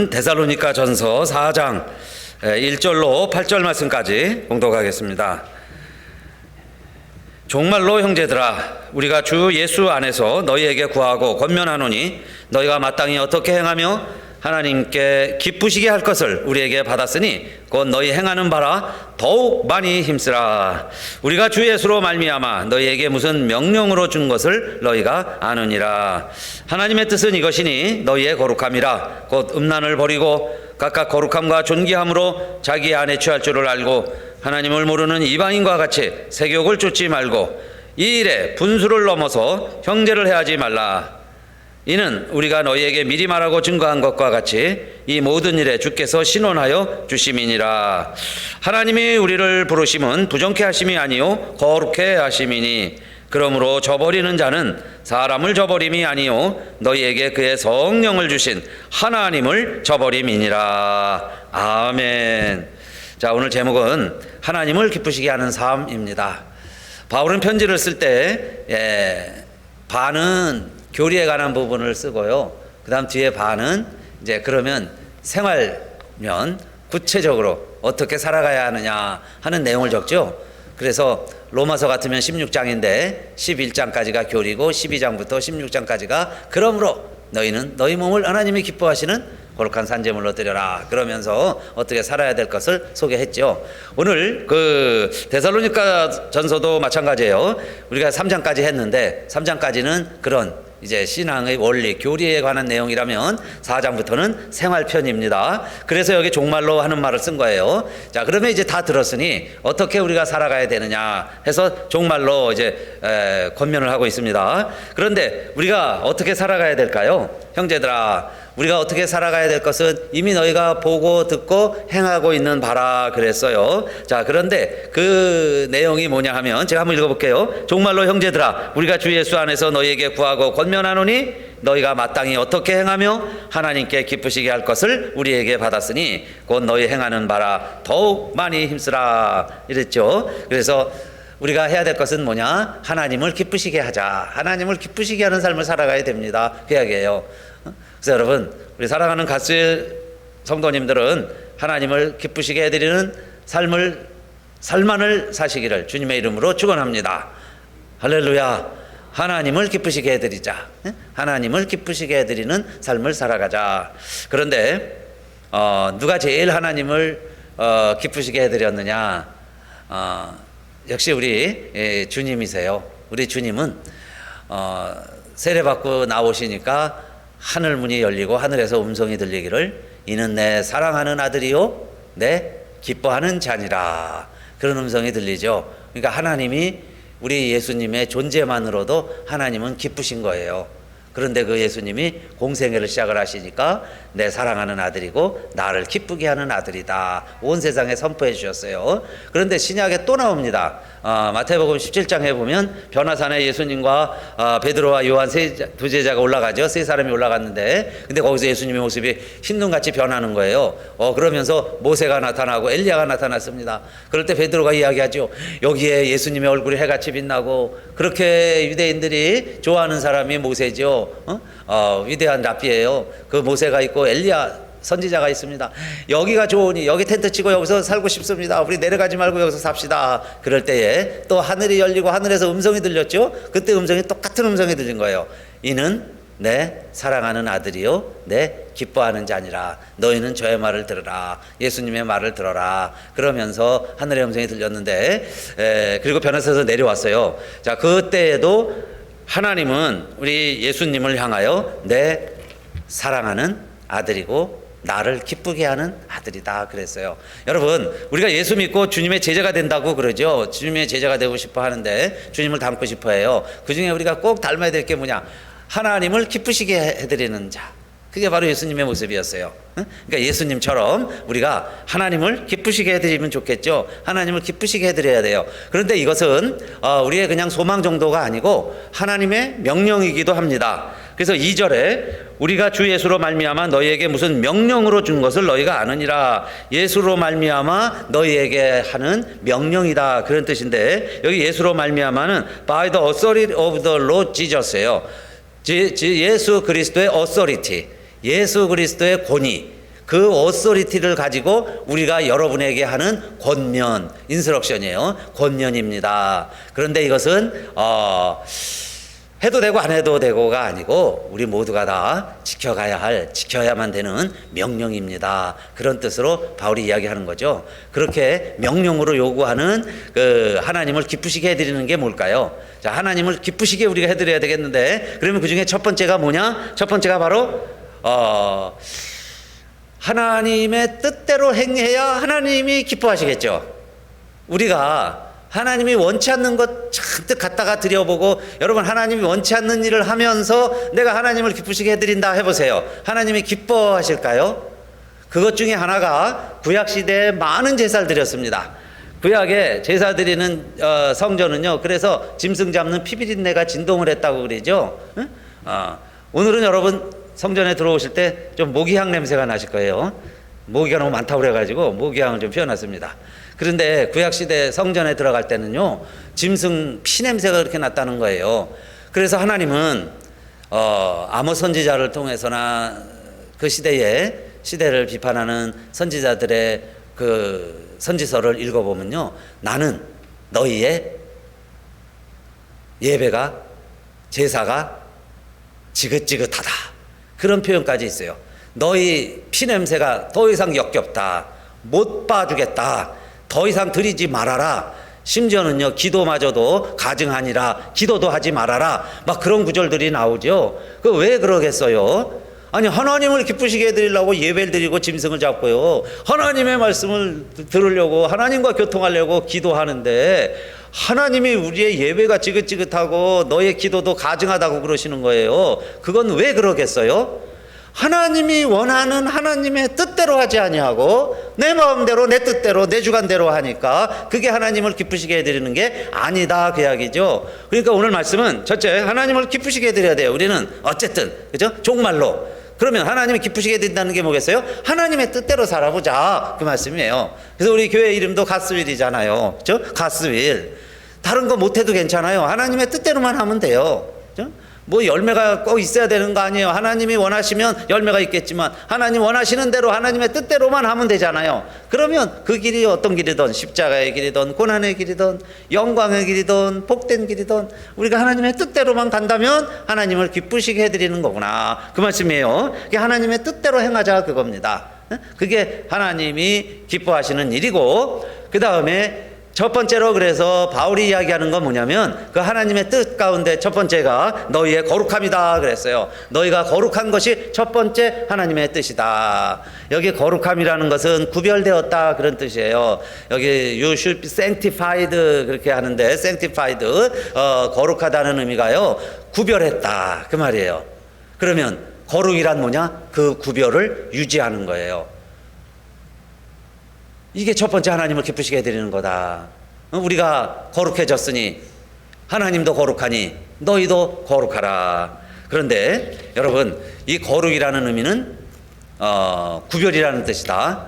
오늘은 데살로니가 전서 4장 1절로 8절 말씀까지 공독하겠습니다. 종말로 형제들아, 우리가 주 예수 안에서 너희에게 구하고 권면하노니 너희가 마땅히 어떻게 행하며 하나님께 기쁘시게 할 것을 우리에게 받았으니 곧 너희 행하는 바라 더욱 많이 힘쓰라. 우리가 주 예수로 말미암아 너희에게 무슨 명령으로 준 것을 너희가 아느니라. 하나님의 뜻은 이것이니 너희의 거룩함이라. 곧 음란을 버리고 각각 거룩함과 존귀함으로 자기 안에 취할 줄을 알고 하나님을 모르는 이방인과 같이 세욕을 쫓지 말고 이 일에 분수를 넘어서 형제를 해하지 말라. 이는 우리가 너희에게 미리 말하고 증거한 것과 같이 이 모든 일에 주께서 신원하여 주심이니라. 하나님이 우리를 부르심은 부정케 하심이 아니요 거룩케 하심이니 그러므로 저버리는 자는 사람을 저버림이 아니요 너희에게 그의 성령을 주신 하나님을 저버림이니라. 아멘. 자, 오늘 제목은 하나님을 기쁘시게 하는 삶입니다. 바울은 편지를 쓸 때 반은 교리에 관한 부분을 쓰고요. 그 다음 뒤에 반은 이제 그러면 생활면 구체적으로 어떻게 살아가야 하느냐 하는 내용을 적죠. 그래서 로마서 같으면 16장인데 11장까지가 교리고 12장부터 16장까지가 그러므로 너희는 너희 몸을 하나님이 기뻐하시는 거룩한 산제물로 드려라 그러면서 어떻게 살아야 될 것을 소개했죠. 오늘 그 데살로니가 전서도 마찬가지예요. 우리가 3장까지 했는데 3장까지는 그런 이제 신앙의 원리, 교리에 관한 내용이라면 4장부터는 생활편입니다. 그래서 여기 종말로 하는 말을 쓴 거예요. 자, 그러면 이제 다 들었으니 어떻게 우리가 살아가야 되느냐 해서 종말로 이제 권면을 하고 있습니다. 그런데 우리가 어떻게 살아가야 될까요? 형제들아, 우리가 어떻게 살아가야 될 것은 이미 너희가 보고 듣고 행하고 있는 바라 그랬어요. 자, 그런데 그 내용이 뭐냐 하면 제가 한번 읽어볼게요. 종말로 형제들아, 우리가 주 예수 안에서 너희에게 구하고 권면하노니 너희가 마땅히 어떻게 행하며 하나님께 기쁘시게 할 것을 우리에게 받았으니 곧 너희 행하는 바라 더욱 많이 힘쓰라 이랬죠. 그래서 우리가 해야 될 것은 뭐냐? 하나님을 기쁘시게 하자. 하나님을 기쁘시게 하는 삶을 살아가야 됩니다. 그 이야기예요. 그래서 여러분, 우리 사랑하는 가수의 성도님들은 하나님을 기쁘시게 해드리는 삶만을 사시기를 주님의 이름으로 축원합니다. 할렐루야. 하나님을 기쁘시게 해드리자. 하나님을 기쁘시게 해드리는 삶을 살아가자. 그런데 누가 제일 하나님을 기쁘시게 해드렸느냐? 역시 우리 주님이세요. 우리 주님은 세례받고 나오시니까 하늘 문이 열리고 하늘에서 음성이 들리기를 이는 내 사랑하는 아들이요 내 기뻐하는 자니라. 그런 음성이 들리죠. 그러니까 하나님이 우리 예수님의 존재만으로도 하나님은 기쁘신 거예요. 그런데 그 예수님이 공생애를 시작을 하시니까 내 사랑하는 아들이고 나를 기쁘게 하는 아들이다. 온 세상에 선포해 주셨어요. 그런데 신약에 또 나옵니다. 마태복음 17장에 보면 변화산에 예수님과 베드로와 요한 두 제자가 올라가죠. 세 사람이 올라갔는데 근데 거기서 예수님의 모습이 흰눈같이 변하는 거예요. 그러면서 모세가 나타나고 엘리야가 나타났습니다. 그럴 때 베드로가 이야기하죠. 여기에 예수님의 얼굴이 해같이 빛나고 그렇게 유대인들이 좋아하는 사람이 모세죠. 위대한 랍비예요. 그 모세가 있고 엘리야 선지자가 있습니다. 여기가 좋으니 여기 텐트 치고 여기서 살고 싶습니다. 우리 내려가지 말고 여기서 삽시다. 그럴 때에 또 하늘이 열리고 하늘에서 음성이 들렸죠. 그때 음성이 똑같은 음성이 들린 거예요. 이는 내 사랑하는 아들이요 내 기뻐하는 자니라. 너희는 저의 말을 들으라. 예수님의 말을 들어라. 그러면서 하늘의 음성이 들렸는데 그리고 변화산에서 내려왔어요. 자, 그때에도 하나님은 우리 예수님을 향하여 내 사랑하는 아들이고 나를 기쁘게 하는 아들이다 그랬어요. 여러분, 우리가 예수 믿고 주님의 제자가 된다고 그러죠. 주님의 제자가 되고 싶어 하는데 주님을 닮고 싶어 해요. 그 중에 우리가 꼭 닮아야 될 게 뭐냐? 하나님을 기쁘시게 해드리는 자. 그게 바로 예수님의 모습이었어요. 그러니까 예수님처럼 우리가 하나님을 기쁘시게 해드리면 좋겠죠. 하나님을 기쁘시게 해드려야 돼요. 그런데 이것은 우리의 그냥 소망 정도가 아니고 하나님의 명령이기도 합니다. 그래서 2절에 우리가 주 예수로 말미암아 너희에게 무슨 명령으로 준 것을 너희가 아느니라. 예수로 말미암아 너희에게 하는 명령이다 그런 뜻인데 여기 예수로 말미암아는 by the authority of the Lord Jesus예요. 예수 그리스도의 authority, 예수 그리스도의 권위, 그 오소리티를 가지고 우리가 여러분에게 하는 권면, 인스트럭션이에요. 권면입니다. 그런데 이것은 해도 되고 안 해도 되고가 아니고 우리 모두가 다 지켜야만 되는 명령입니다. 그런 뜻으로 바울이 이야기하는 거죠. 그렇게 명령으로 요구하는 그 하나님을 기쁘시게 해드리는 게 뭘까요? 자, 하나님을 기쁘시게 우리가 해드려야 되겠는데, 그러면 그 중에 첫 번째가 뭐냐? 첫 번째가 바로 하나님의 뜻대로 행해야 하나님이 기뻐하시겠죠. 우리가 하나님이 원치 않는 것 잔뜩 갖다가 드려보고, 여러분 하나님이 원치 않는 일을 하면서 내가 하나님을 기쁘시게 해드린다 해보세요. 하나님이 기뻐하실까요? 그것 중에 하나가 구약시대에 많은 제사를 드렸습니다. 구약에 제사 드리는 성전은요, 그래서 짐승 잡는 피비린내가 진동을 했다고 그러죠. 응? 오늘은 여러분 성전에 들어오실 때 좀 모기향 냄새가 나실 거예요. 모기가 너무 많다고 그래가지고 모기향을 좀 피워놨습니다. 그런데 구약시대 성전에 들어갈 때는요, 짐승 피 냄새가 그렇게 났다는 거예요. 그래서 하나님은 아모스 선지자를 통해서나 그 시대를 비판하는 선지자들의 그 선지서를 읽어보면요, 나는 너희의 예배가, 제사가 지긋지긋하다, 그런 표현까지 있어요. 너희 피냄새가 더 이상 역겹다, 못 봐주겠다, 더 이상 드리지 말아라, 심지어는요 기도마저도 가증하니라, 기도도 하지 말아라, 막 그런 구절들이 나오죠. 그 왜 그러겠어요? 아니, 하나님을 기쁘시게 해드리려고 예배를 드리고 짐승을 잡고요, 하나님의 말씀을 들으려고, 하나님과 교통하려고 기도하는데 하나님이 우리의 예배가 지긋지긋하고 너의 기도도 가증하다고 그러시는 거예요. 그건 왜 그러겠어요? 하나님이 원하는 하나님의 뜻대로 하지 아니하고 내 마음대로, 내 뜻대로, 내 주관대로 하니까 그게 하나님을 기쁘시게 해드리는 게 아니다, 그 이야기죠. 그러니까 오늘 말씀은 첫째, 하나님을 기쁘시게 해드려야 돼요. 우리는 어쨌든, 그죠? 종말로. 그러면 하나님이 기쁘시게 해드린다는 게 뭐겠어요? 하나님의 뜻대로 살아보자, 그 말씀이에요. 그래서 우리 교회 이름도 가스윌이잖아요. 그죠? 가스윌. 다른 거 못해도 괜찮아요. 하나님의 뜻대로만 하면 돼요. 그죠? 뭐 열매가 꼭 있어야 되는 거 아니에요. 하나님이 원하시면 열매가 있겠지만 하나님 원하시는 대로, 하나님의 뜻대로만 하면 되잖아요. 그러면 그 길이 어떤 길이든, 십자가의 길이든 고난의 길이든 영광의 길이든 복된 길이든 우리가 하나님의 뜻대로만 간다면 하나님을 기쁘시게 해드리는 거구나, 그 말씀이에요. 그게 하나님의 뜻대로 행하자, 그겁니다. 그게 하나님이 기뻐하시는 일이고, 그 다음에 첫 번째로 그래서 바울이 이야기하는 건 뭐냐면 그 하나님의 뜻 가운데 첫 번째가 너희의 거룩함이다 그랬어요. 너희가 거룩한 것이 첫 번째 하나님의 뜻이다. 여기 거룩함이라는 것은 구별되었다, 그런 뜻이에요. 여기 you should be sanctified 그렇게 하는데, sanctified 거룩하다는 의미가요, 구별했다, 그 말이에요. 그러면 거룩이란 뭐냐? 그 구별을 유지하는 거예요. 이게 첫 번째 하나님을 기쁘시게 해드리는 거다. 우리가 거룩해졌으니 하나님도 거룩하니 너희도 거룩하라. 그런데 여러분, 이 거룩이라는 의미는 구별이라는 뜻이다.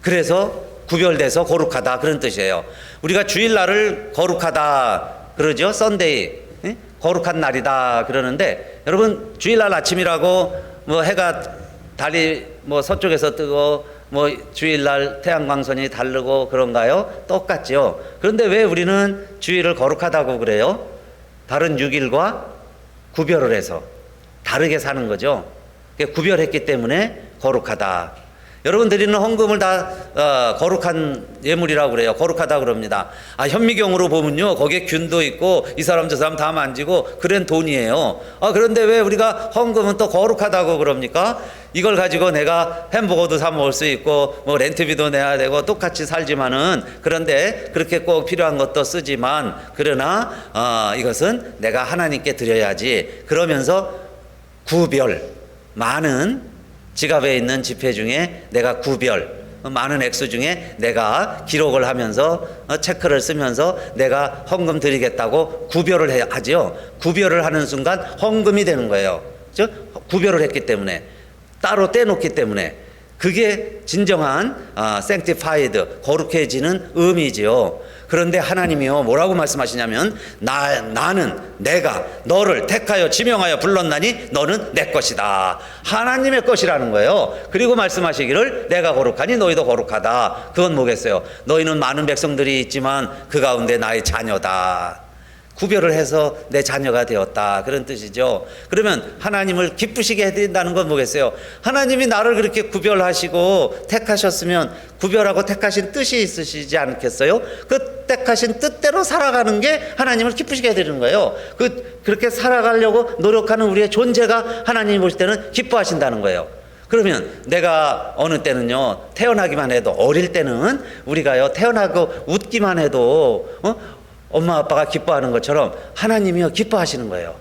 그래서 구별돼서 거룩하다, 그런 뜻이에요. 우리가 주일날을 거룩하다 그러죠. 썬데이, 거룩한 날이다 그러는데, 여러분 주일날 아침이라고 뭐 해가 달이 뭐 서쪽에서 뜨고 뭐 주일날 태양광선이 다르고 그런가요? 똑같죠. 그런데 왜 우리는 주일을 거룩하다고 그래요? 다른 6일과 구별을 해서 다르게 사는 거죠. 구별했기 때문에 거룩하다. 여러분 드리는 헌금을 다 거룩한 예물이라고 그래요. 거룩하다 그럽니다. 현미경으로 보면요, 거기에 균도 있고 이 사람 저 사람 다 만지고 그런 돈이에요. 그런데 왜 우리가 헌금은 또 거룩하다고 그럽니까? 이걸 가지고 내가 햄버거도 사 먹을 수 있고 뭐 렌트비도 내야 되고 똑같이 살지만은, 그런데 그렇게 꼭 필요한 것도 쓰지만, 그러나 이것은 내가 하나님께 드려야지. 그러면서 구별, 많은 지갑에 있는 지폐 중에 내가 구별, 많은 액수 중에 내가 기록을 하면서 체크를 쓰면서 내가 헌금 드리겠다고 구별을 하지요. 구별을 하는 순간 헌금이 되는 거예요. 즉 구별을 했기 때문에, 따로 떼놓기 때문에. 그게 진정한 sanctified, 거룩해지는 의미지요. 그런데 하나님이요 뭐라고 말씀하시냐면 내가 너를 택하여 지명하여 불렀나니 너는 내 것이다. 하나님의 것이라는 거예요. 그리고 말씀하시기를 내가 거룩하니 너희도 거룩하다. 그건 뭐겠어요? 너희는 많은 백성들이 있지만 그 가운데 나의 자녀다. 구별을 해서 내 자녀가 되었다. 그런 뜻이죠. 그러면 하나님을 기쁘시게 해드린다는 건 뭐겠어요? 하나님이 나를 그렇게 구별하시고 택하셨으면 구별하고 택하신 뜻이 있으시지 않겠어요? 그 택하신 뜻대로 살아가는 게 하나님을 기쁘시게 해드리는 거예요. 그렇게 살아가려고 노력하는 우리의 존재가 하나님이 보실 때는 기뻐하신다는 거예요. 그러면 내가 어느 때는요, 태어나기만 해도, 어릴 때는 우리가요, 태어나고 웃기만 해도 엄마 아빠가 기뻐하는 것처럼 하나님이요 기뻐하시는 거예요.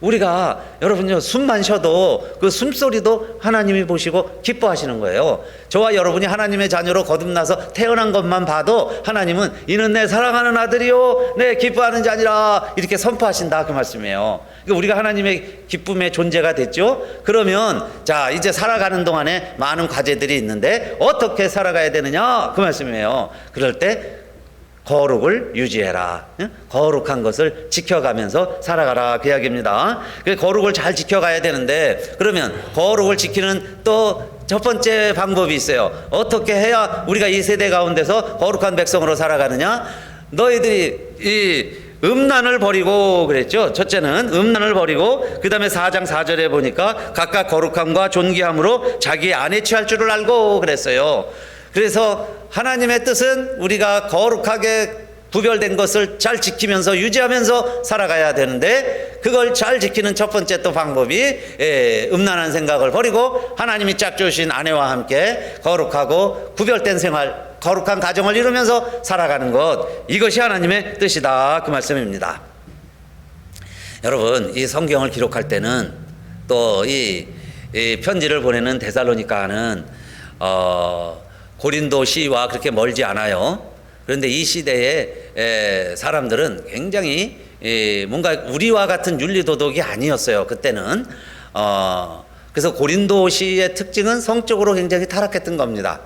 우리가 여러분요 숨만 쉬어도 그 숨소리도 하나님이 보시고 기뻐하시는 거예요. 저와 여러분이 하나님의 자녀로 거듭나서 태어난 것만 봐도 하나님은 이는 내 사랑하는 아들이요 내 기뻐하는 자니라 이렇게 선포하신다 그 말씀이에요. 그러니까 우리가 하나님의 기쁨의 존재가 됐죠. 그러면 자 이제 살아가는 동안에 많은 과제들이 있는데 어떻게 살아가야 되느냐 그 말씀이에요. 그럴 때 거룩을 유지해라. 거룩한 것을 지켜가면서 살아가라 그 이야기입니다. 거룩을 잘 지켜가야 되는데 그러면 거룩을 지키는 또 첫 번째 방법이 있어요. 어떻게 해야 우리가 이 세대 가운데서 거룩한 백성으로 살아가느냐? 너희들이 이 음란을 버리고 그랬죠. 첫째는 음란을 버리고 그 다음에 4장 4절에 보니까 각각 거룩함과 존귀함으로 자기 안에 취할 줄을 알고 그랬어요. 그래서 하나님의 뜻은 우리가 거룩하게 구별된 것을 잘 지키면서 유지하면서 살아가야 되는데 그걸 잘 지키는 첫 번째 또 방법이 음란한 생각을 버리고 하나님이 짝주신 아내와 함께 거룩하고 구별된 생활, 거룩한 가정을 이루면서 살아가는 것, 이것이 하나님의 뜻이다 그 말씀입니다. 여러분 이 성경을 기록할 때는 또 이 편지를 보내는 데살로니가는 고린도시와 그렇게 멀지 않아요. 그런데 이 시대의 사람들은 굉장히 뭔가 우리와 같은 윤리도덕이 아니었어요. 그때는 그래서 고린도시의 특징은 성적으로 굉장히 타락했던 겁니다.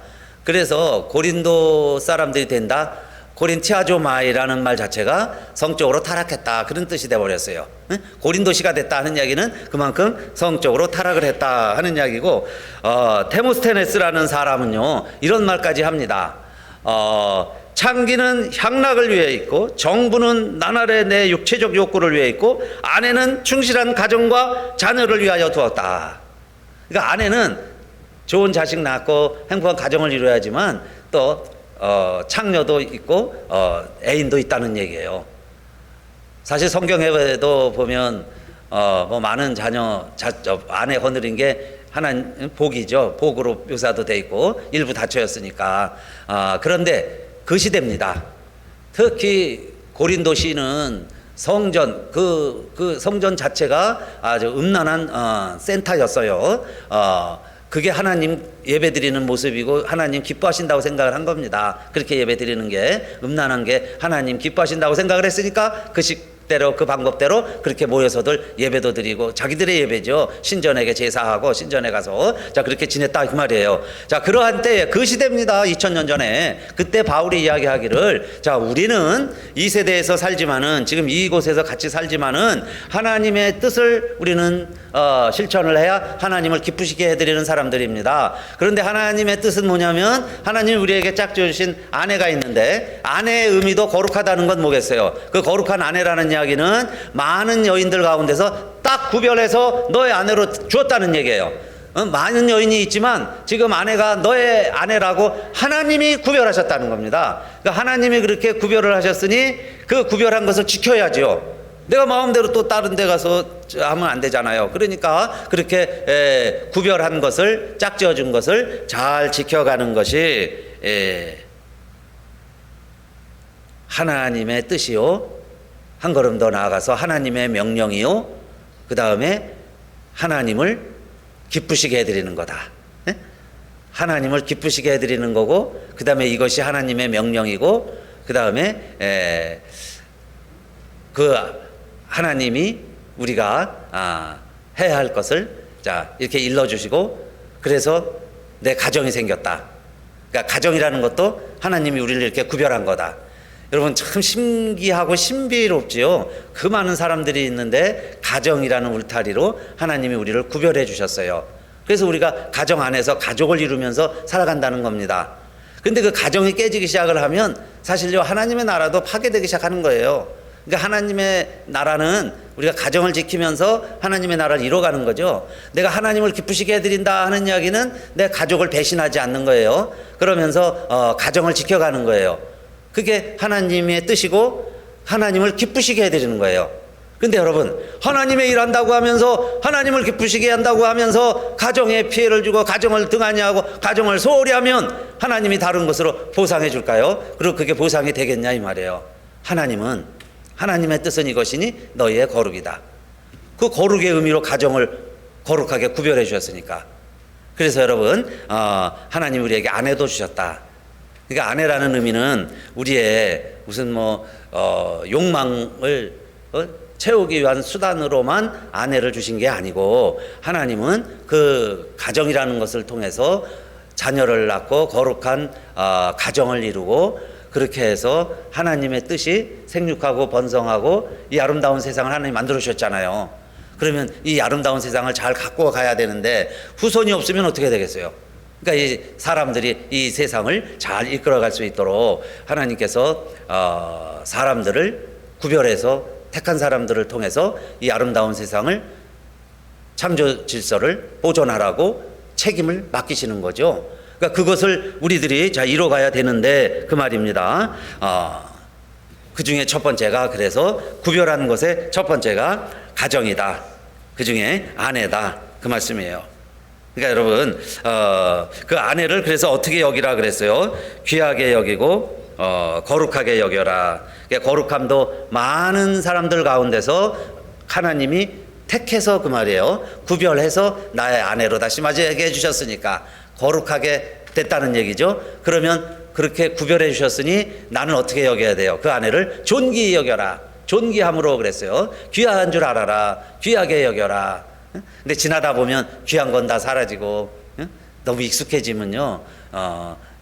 그래서 고린도 사람들이 된다, 고린티아조마이라는 말 자체가 성적으로 타락했다 그런 뜻이 돼버렸어요. 고린도시가 됐다 하는 이야기는 그만큼 성적으로 타락을 했다 하는 이야기고, 데모스테네스라는 사람은요 이런 말까지 합니다. 창기는 향락을 위해 있고 정부는 나날의 내 육체적 욕구를 위해 있고 아내는 충실한 가정과 자녀를 위하여 두었다. 그러니까 아내는 좋은 자식 낳고 행복한 가정을 이루어야지만 또 창녀도 있고 애인도 있다는 얘기예요. 사실 성경에도 보면 뭐 많은 아내 거느린 게 하나님 복이죠. 복으로 묘사도 돼 있고 일부 다처였으니까. 그런데 그 시대입니다. 특히 고린도시는 성전 그 성전 자체가 아주 음란한 센터였어요. 그게 하나님 예배드리는 모습이고 하나님 기뻐하신다고 생각을 한 겁니다. 그렇게 예배드리는 게 음란한 게 하나님 기뻐하신다고 생각을 했으니까 그 식대로 그 방법대로 그렇게 모여서들 예배도 드리고 자기들의 예배죠. 신전에게 제사하고 신전에 가서 자 그렇게 지냈다 그 말이에요. 자 그러한 때에 그 시대입니다. 2000년 전에 그때 바울이 이야기하기를 자 우리는 이 세대에서 살지만은 지금 이곳에서 같이 살지만은 하나님의 뜻을 우리는 실천을 해야 하나님을 기쁘시게 해드리는 사람들입니다. 그런데 하나님의 뜻은 뭐냐면 하나님이 우리에게 짝지어주신 아내가 있는데 아내의 의미도 거룩하다는 건 뭐겠어요? 그 거룩한 아내라는 이야기는 많은 여인들 가운데서 딱 구별해서 너의 아내로 주었다는 얘기예요. 많은 여인이 있지만 지금 아내가 너의 아내라고 하나님이 구별하셨다는 겁니다. 그러니까 하나님이 그렇게 구별을 하셨으니 그 구별한 것을 지켜야죠. 내가 마음대로 또 다른 데 가서 하면 안 되잖아요. 그러니까 그렇게 구별한 것을 짝지어 준 것을 잘 지켜가는 것이 하나님의 뜻이요, 한 걸음 더 나아가서 하나님의 명령이요, 그 다음에 하나님을 기쁘시게 해드리는 거다. 하나님을 기쁘시게 해드리는 거고, 그 다음에 이것이 하나님의 명령이고, 그 다음에 그 하나님이 우리가 해야 할 것을 자 이렇게 일러주시고, 그래서 내 가정이 생겼다. 그러니까 가정이라는 것도 하나님이 우리를 이렇게 구별한 거다. 여러분 참 신기하고 신비롭지요. 그 많은 사람들이 있는데 가정이라는 울타리로 하나님이 우리를 구별해 주셨어요. 그래서 우리가 가정 안에서 가족을 이루면서 살아간다는 겁니다. 근데 그 가정이 깨지기 시작을 하면 사실요 하나님의 나라도 파괴되기 시작하는 거예요. 그러니까 하나님의 나라는 우리가 가정을 지키면서 하나님의 나라를 이뤄가는 거죠. 내가 하나님을 기쁘시게 해드린다 하는 이야기는 내 가족을 배신하지 않는 거예요. 그러면서 가정을 지켜가는 거예요. 그게 하나님의 뜻이고 하나님을 기쁘시게 해드리는 거예요. 근데 여러분 하나님의 일 한다고 하면서 하나님을 기쁘시게 한다고 하면서 가정에 피해를 주고 가정을 등한히 하고 가정을 소홀히 하면 하나님이 다른 것으로 보상해 줄까요? 그리고 그게 보상이 되겠냐 이 말이에요. 하나님의 뜻은 이것이니 너희의 거룩이다. 그 거룩의 의미로 가정을 거룩하게 구별해 주셨으니까. 그래서 여러분 하나님 우리에게 아내도 주셨다. 그러니까 아내라는 의미는 우리의 무슨 욕망을 채우기 위한 수단으로만 아내를 주신 게 아니고 하나님은 그 가정이라는 것을 통해서 자녀를 낳고 거룩한 가정을 이루고 그렇게 해서 하나님의 뜻이 생육하고 번성하고 이 아름다운 세상을 하나님 만들어 주셨잖아요. 그러면 이 아름다운 세상을 잘 갖고 가야 되는데 후손이 없으면 어떻게 되겠어요? 그러니까 이 사람들이 이 세상을 잘 이끌어갈 수 있도록 하나님께서 사람들을 구별해서 택한 사람들을 통해서 이 아름다운 세상을 창조 질서를 보존하라고 책임을 맡기시는 거죠. 그러니까 그것을 우리들이 이뤄가야 되는데 그 말입니다. 그 중에 첫 번째가 그래서 구별하는 것의 첫 번째가 가정이다. 그 중에 아내다. 그 말씀이에요. 그러니까 여러분 그 아내를 그래서 어떻게 여기라 그랬어요? 귀하게 여기고 거룩하게 여겨라. 그러니까 거룩함도 많은 사람들 가운데서 하나님이 택해서 그 말이에요. 구별해서 나의 아내로 다시 맞이하게 해주셨으니까 거룩하게 됐다는 얘기죠. 그러면 그렇게 구별해 주셨으니 나는 어떻게 여겨야 돼요? 그 아내를 존귀히 여겨라. 존귀함으로 그랬어요. 귀한 줄 알아라. 귀하게 여겨라. 근데 지나다 보면 귀한 건 다 사라지고 너무 익숙해지면요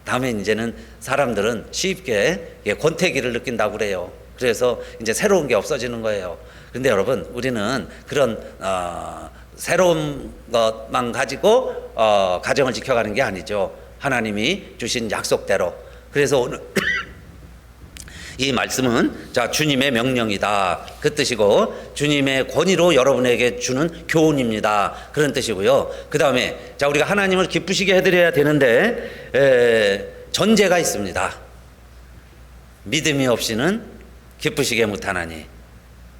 다음에 이제는 사람들은 쉽게 권태기를 느낀다고 그래요. 그래서 이제 새로운 게 없어지는 거예요. 근데 여러분 우리는 그런 새로운 것만 가지고 가정을 지켜가는 게 아니죠. 하나님이 주신 약속대로. 그래서 오늘 이 말씀은 주님의 명령이다 그 뜻이고 주님의 권위로 여러분에게 주는 교훈입니다 그런 뜻이고요. 그 다음에 우리가 하나님을 기쁘시게 해드려야 되는데 전제가 있습니다. 믿음이 없이는 기쁘시게 못하나니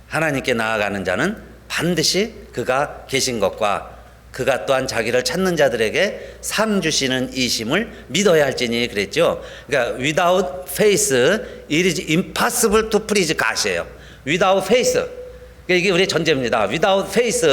하나님께 나아가는 자는 반드시 그가 계신 것과 그가 또한 자기를 찾는 자들에게 상 주시는 이심을 믿어야 할지니 그랬죠. 그러니까 without faith it is impossible to please God이에요. without faith 그러니까 이게 우리의 전제입니다. without faith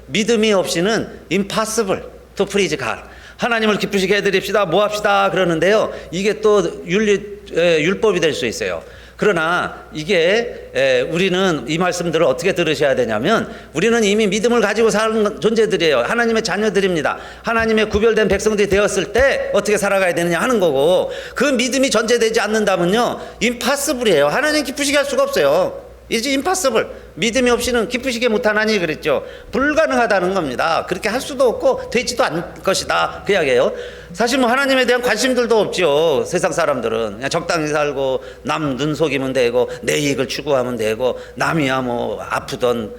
믿음이 없이는 impossible to please God. 하나님을 기쁘시게 해드립시다 뭐 합시다 그러는데요. 이게 또 율법이 될 수 있어요. 그러나 이게 우리는 이 말씀들을 어떻게 들으셔야 되냐면 우리는 이미 믿음을 가지고 사는 존재들이에요. 하나님의 자녀들입니다. 하나님의 구별된 백성들이 되었을 때 어떻게 살아가야 되느냐 하는 거고 그 믿음이 전제되지 않는다면요 임파서블이에요. 하나님 기쁘시게 할 수가 없어요. 이제 임파서블 믿음이 없이는 기쁘시게 못하나니 그랬죠. 불가능하다는 겁니다. 그렇게 할 수도 없고 되지도 않을 것이다 그 이야기예요. 사실 하나님에 대한 관심들도 없죠. 세상 사람들은 그냥 적당히 살고 남 눈 속이면 되고 내 이익을 추구하면 되고 남이야 아프던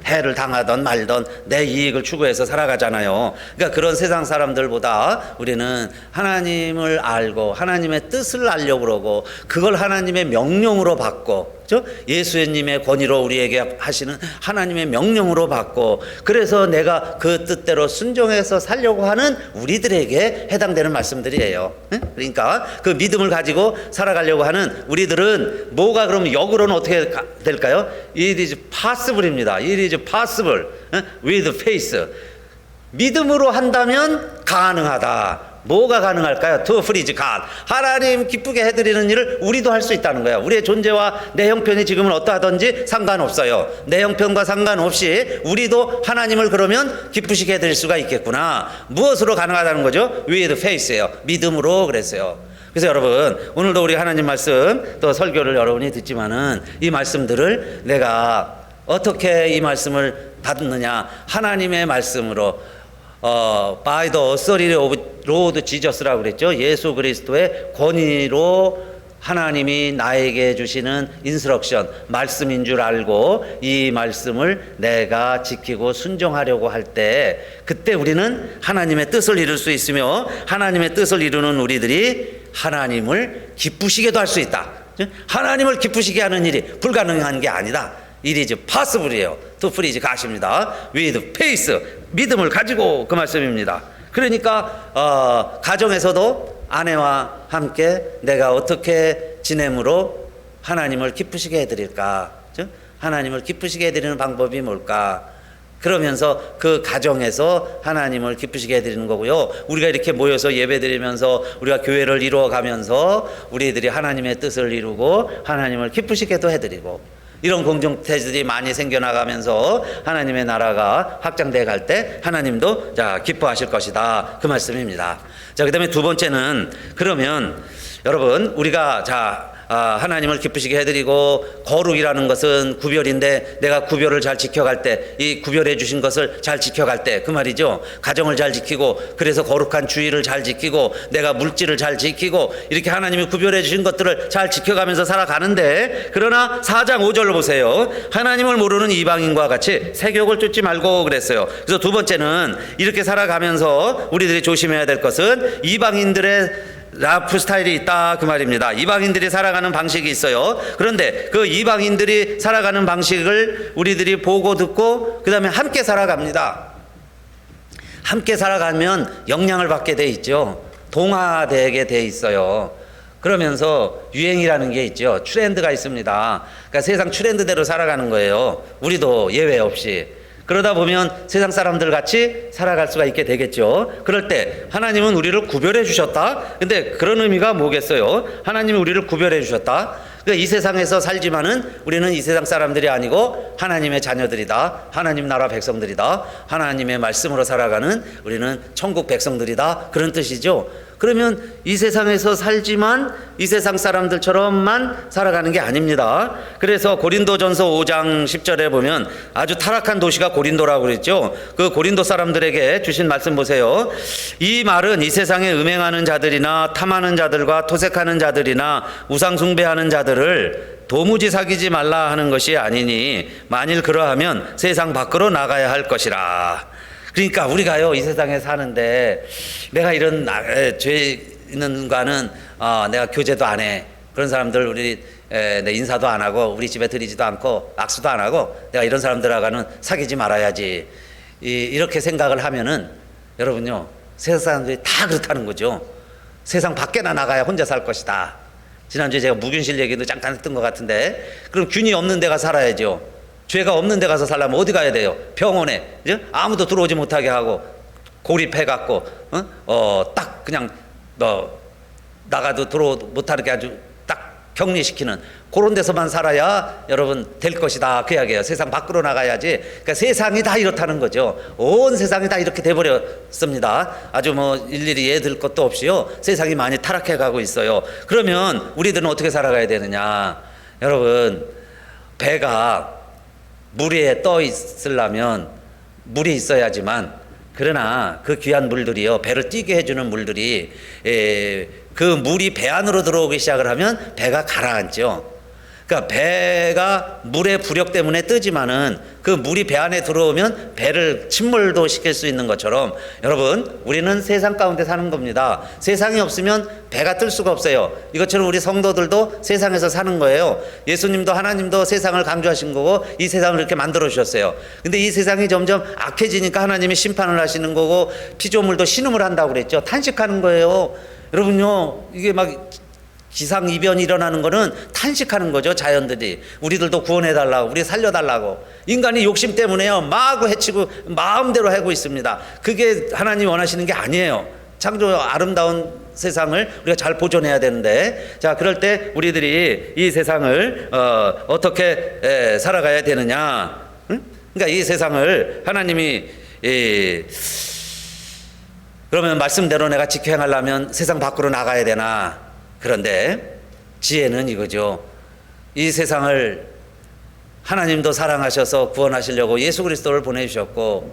해를 당하던 말던 내 이익을 추구해서 살아가잖아요. 그러니까 그런 세상 사람들보다 우리는 하나님을 알고 하나님의 뜻을 알려고 그러고 그걸 하나님의 명령으로 받고 그렇죠? 예수님의 권위로 우리에게 하시는 하나님의 명령으로 받고 그래서 내가 그 뜻대로 순종해서 살려고 하는 우리들에게 해당되는 말씀들이에요. 그러니까 그 믿음을 가지고 살아가려고 하는 우리들은 뭐가 그럼 역으로는 어떻게 될까요? It is possible입니다. It is possible with faith. 믿음으로 한다면 가능하다. 뭐가 가능할까요? To please God. 하나님 기쁘게 해드리는 일을 우리도 할 수 있다는 거예요. 우리의 존재와 내 형편이 지금은 어떠하든지 상관없어요. 내 형편과 상관없이 우리도 하나님을 그러면 기쁘시게 해드릴 수가 있겠구나. 무엇으로 가능하다는 거죠? With faith예요. 믿음으로 그랬어요. 그래서 여러분, 오늘도 우리 하나님 말씀 또 설교를 여러분이 듣지만은 이 말씀들을 내가 어떻게 이 말씀을 받느냐, 하나님의 말씀으로 by the authority of Lord Jesus라고 그랬죠. 예수 그리스도의 권위로 하나님이 나에게 주시는 인스트럭션, 말씀인 줄 알고 이 말씀을 내가 지키고 순종하려고 할 때, 그때 우리는 하나님의 뜻을 이룰 수 있으며, 하나님의 뜻을 이루는 우리들이 하나님을 기쁘시게도 할 수 있다. 하나님을 기쁘시게 하는 일이 불가능한 게 아니다. It is possible이에요. To please God입니다. With faith, 믿음을 가지고, 그 말씀입니다. 그러니까 가정에서도 아내와 함께 내가 어떻게 지냄으로 하나님을 기쁘시게 해드릴까? 하나님을 기쁘시게 해드리는 방법이 뭘까? 그러면서 그 가정에서 하나님을 기쁘시게 해드리는 거고요. 우리가 이렇게 모여서 예배드리면서 우리가 교회를 이루어가면서 우리들이 하나님의 뜻을 이루고 하나님을 기쁘시게도 해드리고, 이런 공동체들이 많이 생겨나가면서 하나님의 나라가 확장돼 갈 때 하나님도 자 기뻐하실 것이다, 그 말씀입니다. 자, 그 다음에 두 번째는, 그러면 여러분 우리가 하나님을 기쁘시게 해드리고, 거룩이라는 것은 구별인데 내가 구별을 잘 지켜갈 때, 이 구별해 주신 것을 잘 지켜갈 때, 그 말이죠. 가정을 잘 지키고, 그래서 거룩한 주의를 잘 지키고, 내가 물질을 잘 지키고, 이렇게 하나님이 구별해 주신 것들을 잘 지켜가면서 살아가는데, 그러나 4장 5절로 보세요. 하나님을 모르는 이방인과 같이 세욕을 쫓지 말고 그랬어요. 그래서 두 번째는, 이렇게 살아가면서 우리들이 조심해야 될 것은 이방인들의 라이프 스타일이 있다, 그 말입니다. 이방인들이 살아가는 방식이 있어요. 그런데 그 이방인들이 살아가는 방식을 우리들이 보고 듣고 그 다음에 함께 살아갑니다. 함께 살아가면 영향을 받게 돼 있죠. 동화되게 돼 있어요. 그러면서 유행이라는 게 있죠. 트렌드가 있습니다. 그러니까 세상 트렌드대로 살아가는 거예요. 우리도 예외 없이. 그러다 보면 세상 사람들 같이 살아갈 수가 있게 되겠죠. 그럴 때 하나님은 우리를 구별해 주셨다. 근데 그런 의미가 뭐겠어요? 하나님이 우리를 구별해 주셨다. 그러니까 이 세상에서 살지만은 우리는 이 세상 사람들이 아니고 하나님의 자녀들이다. 하나님 나라 백성들이다. 하나님의 말씀으로 살아가는 우리는 천국 백성들이다. 그런 뜻이죠. 그러면 이 세상에서 살지만 이 세상 사람들처럼만 살아가는 게 아닙니다. 그래서 고린도전서 5장 10절에 보면 아주 타락한 도시가 고린도라고 그랬죠. 그 고린도 사람들에게 주신 말씀 보세요. 이 말은 이 세상에 음행하는 자들이나 탐하는 자들과 토색하는 자들이나 우상 숭배하는 자들을 도무지 사귀지 말라 하는 것이 아니니 만일 그러하면 세상 밖으로 나가야 할 것이라. 그러니까 우리가요, 이 세상에 사는데 내가 이런 죄 있는 과는 내가 교제도 안 해. 그런 사람들 우리 내 인사도 안 하고 우리 집에 들이지도 않고 악수도 안 하고 내가 이런 사람들하고는 사귀지 말아야지. 이렇게 생각을 하면은 여러분요, 세상 사람들이 다 그렇다는 거죠. 세상 밖에나 나가야 혼자 살 것이다. 지난주에 제가 무균실 얘기도 잠깐 했던 것 같은데, 그럼 균이 없는 데가 살아야죠. 죄가 없는 데 가서 살려면 어디 가야 돼요? 병원에. 그죠? 아무도 들어오지 못하게 하고 고립해갖고 딱 그냥 나가도 들어오지 못하게 아주 딱 격리시키는 그런 데서만 살아야 여러분 될 것이다, 그 이야기예요. 세상 밖으로 나가야지. 그러니까 세상이 다 이렇다는 거죠. 온 세상이 다 이렇게 돼버렸습니다. 아주 일일이 예들 것도 없이요, 세상이 많이 타락해 가고 있어요. 그러면 우리들은 어떻게 살아가야 되느냐? 여러분, 배가 물 위에 떠 있으려면 물이 있어야지만, 그러나 그 귀한 물들이요, 배를 뛰게 해주는 물들이 그 물이 배 안으로 들어오기 시작을 하면 배가 가라앉죠. 그러니까 배가 물의 부력 때문에 뜨지만은 그 물이 배 안에 들어오면 배를 침몰도 시킬 수 있는 것처럼, 여러분 우리는 세상 가운데 사는 겁니다. 세상이 없으면 배가 뜰 수가 없어요. 이것처럼 우리 성도들도 세상에서 사는 거예요. 예수님도 하나님도 세상을 강조하신 거고 이 세상을 이렇게 만들어 주셨어요. 근데 이 세상이 점점 악해지니까 하나님이 심판을 하시는 거고 피조물도 신음을 한다고 그랬죠. 탄식하는 거예요. 여러분요, 이게 막 기상이변이 일어나는 거는 탄식하는 거죠. 자연들이 우리들도 구원해달라고, 우리 살려달라고. 인간이 욕심 때문에요, 마구 해치고 마음대로 하고 있습니다. 그게 하나님 원하시는 게 아니에요. 창조 아름다운 세상을 우리가 잘 보존해야 되는데, 자 그럴 때 우리들이 이 세상을 어떻게 살아가야 되느냐? 응? 그러니까 이 세상을 하나님이 그러면 말씀대로 내가 지켜 행하려면 세상 밖으로 나가야 되나? 그런데 지혜는 이거죠. 이 세상을 하나님도 사랑하셔서 구원하시려고 예수 그리스도를 보내주셨고,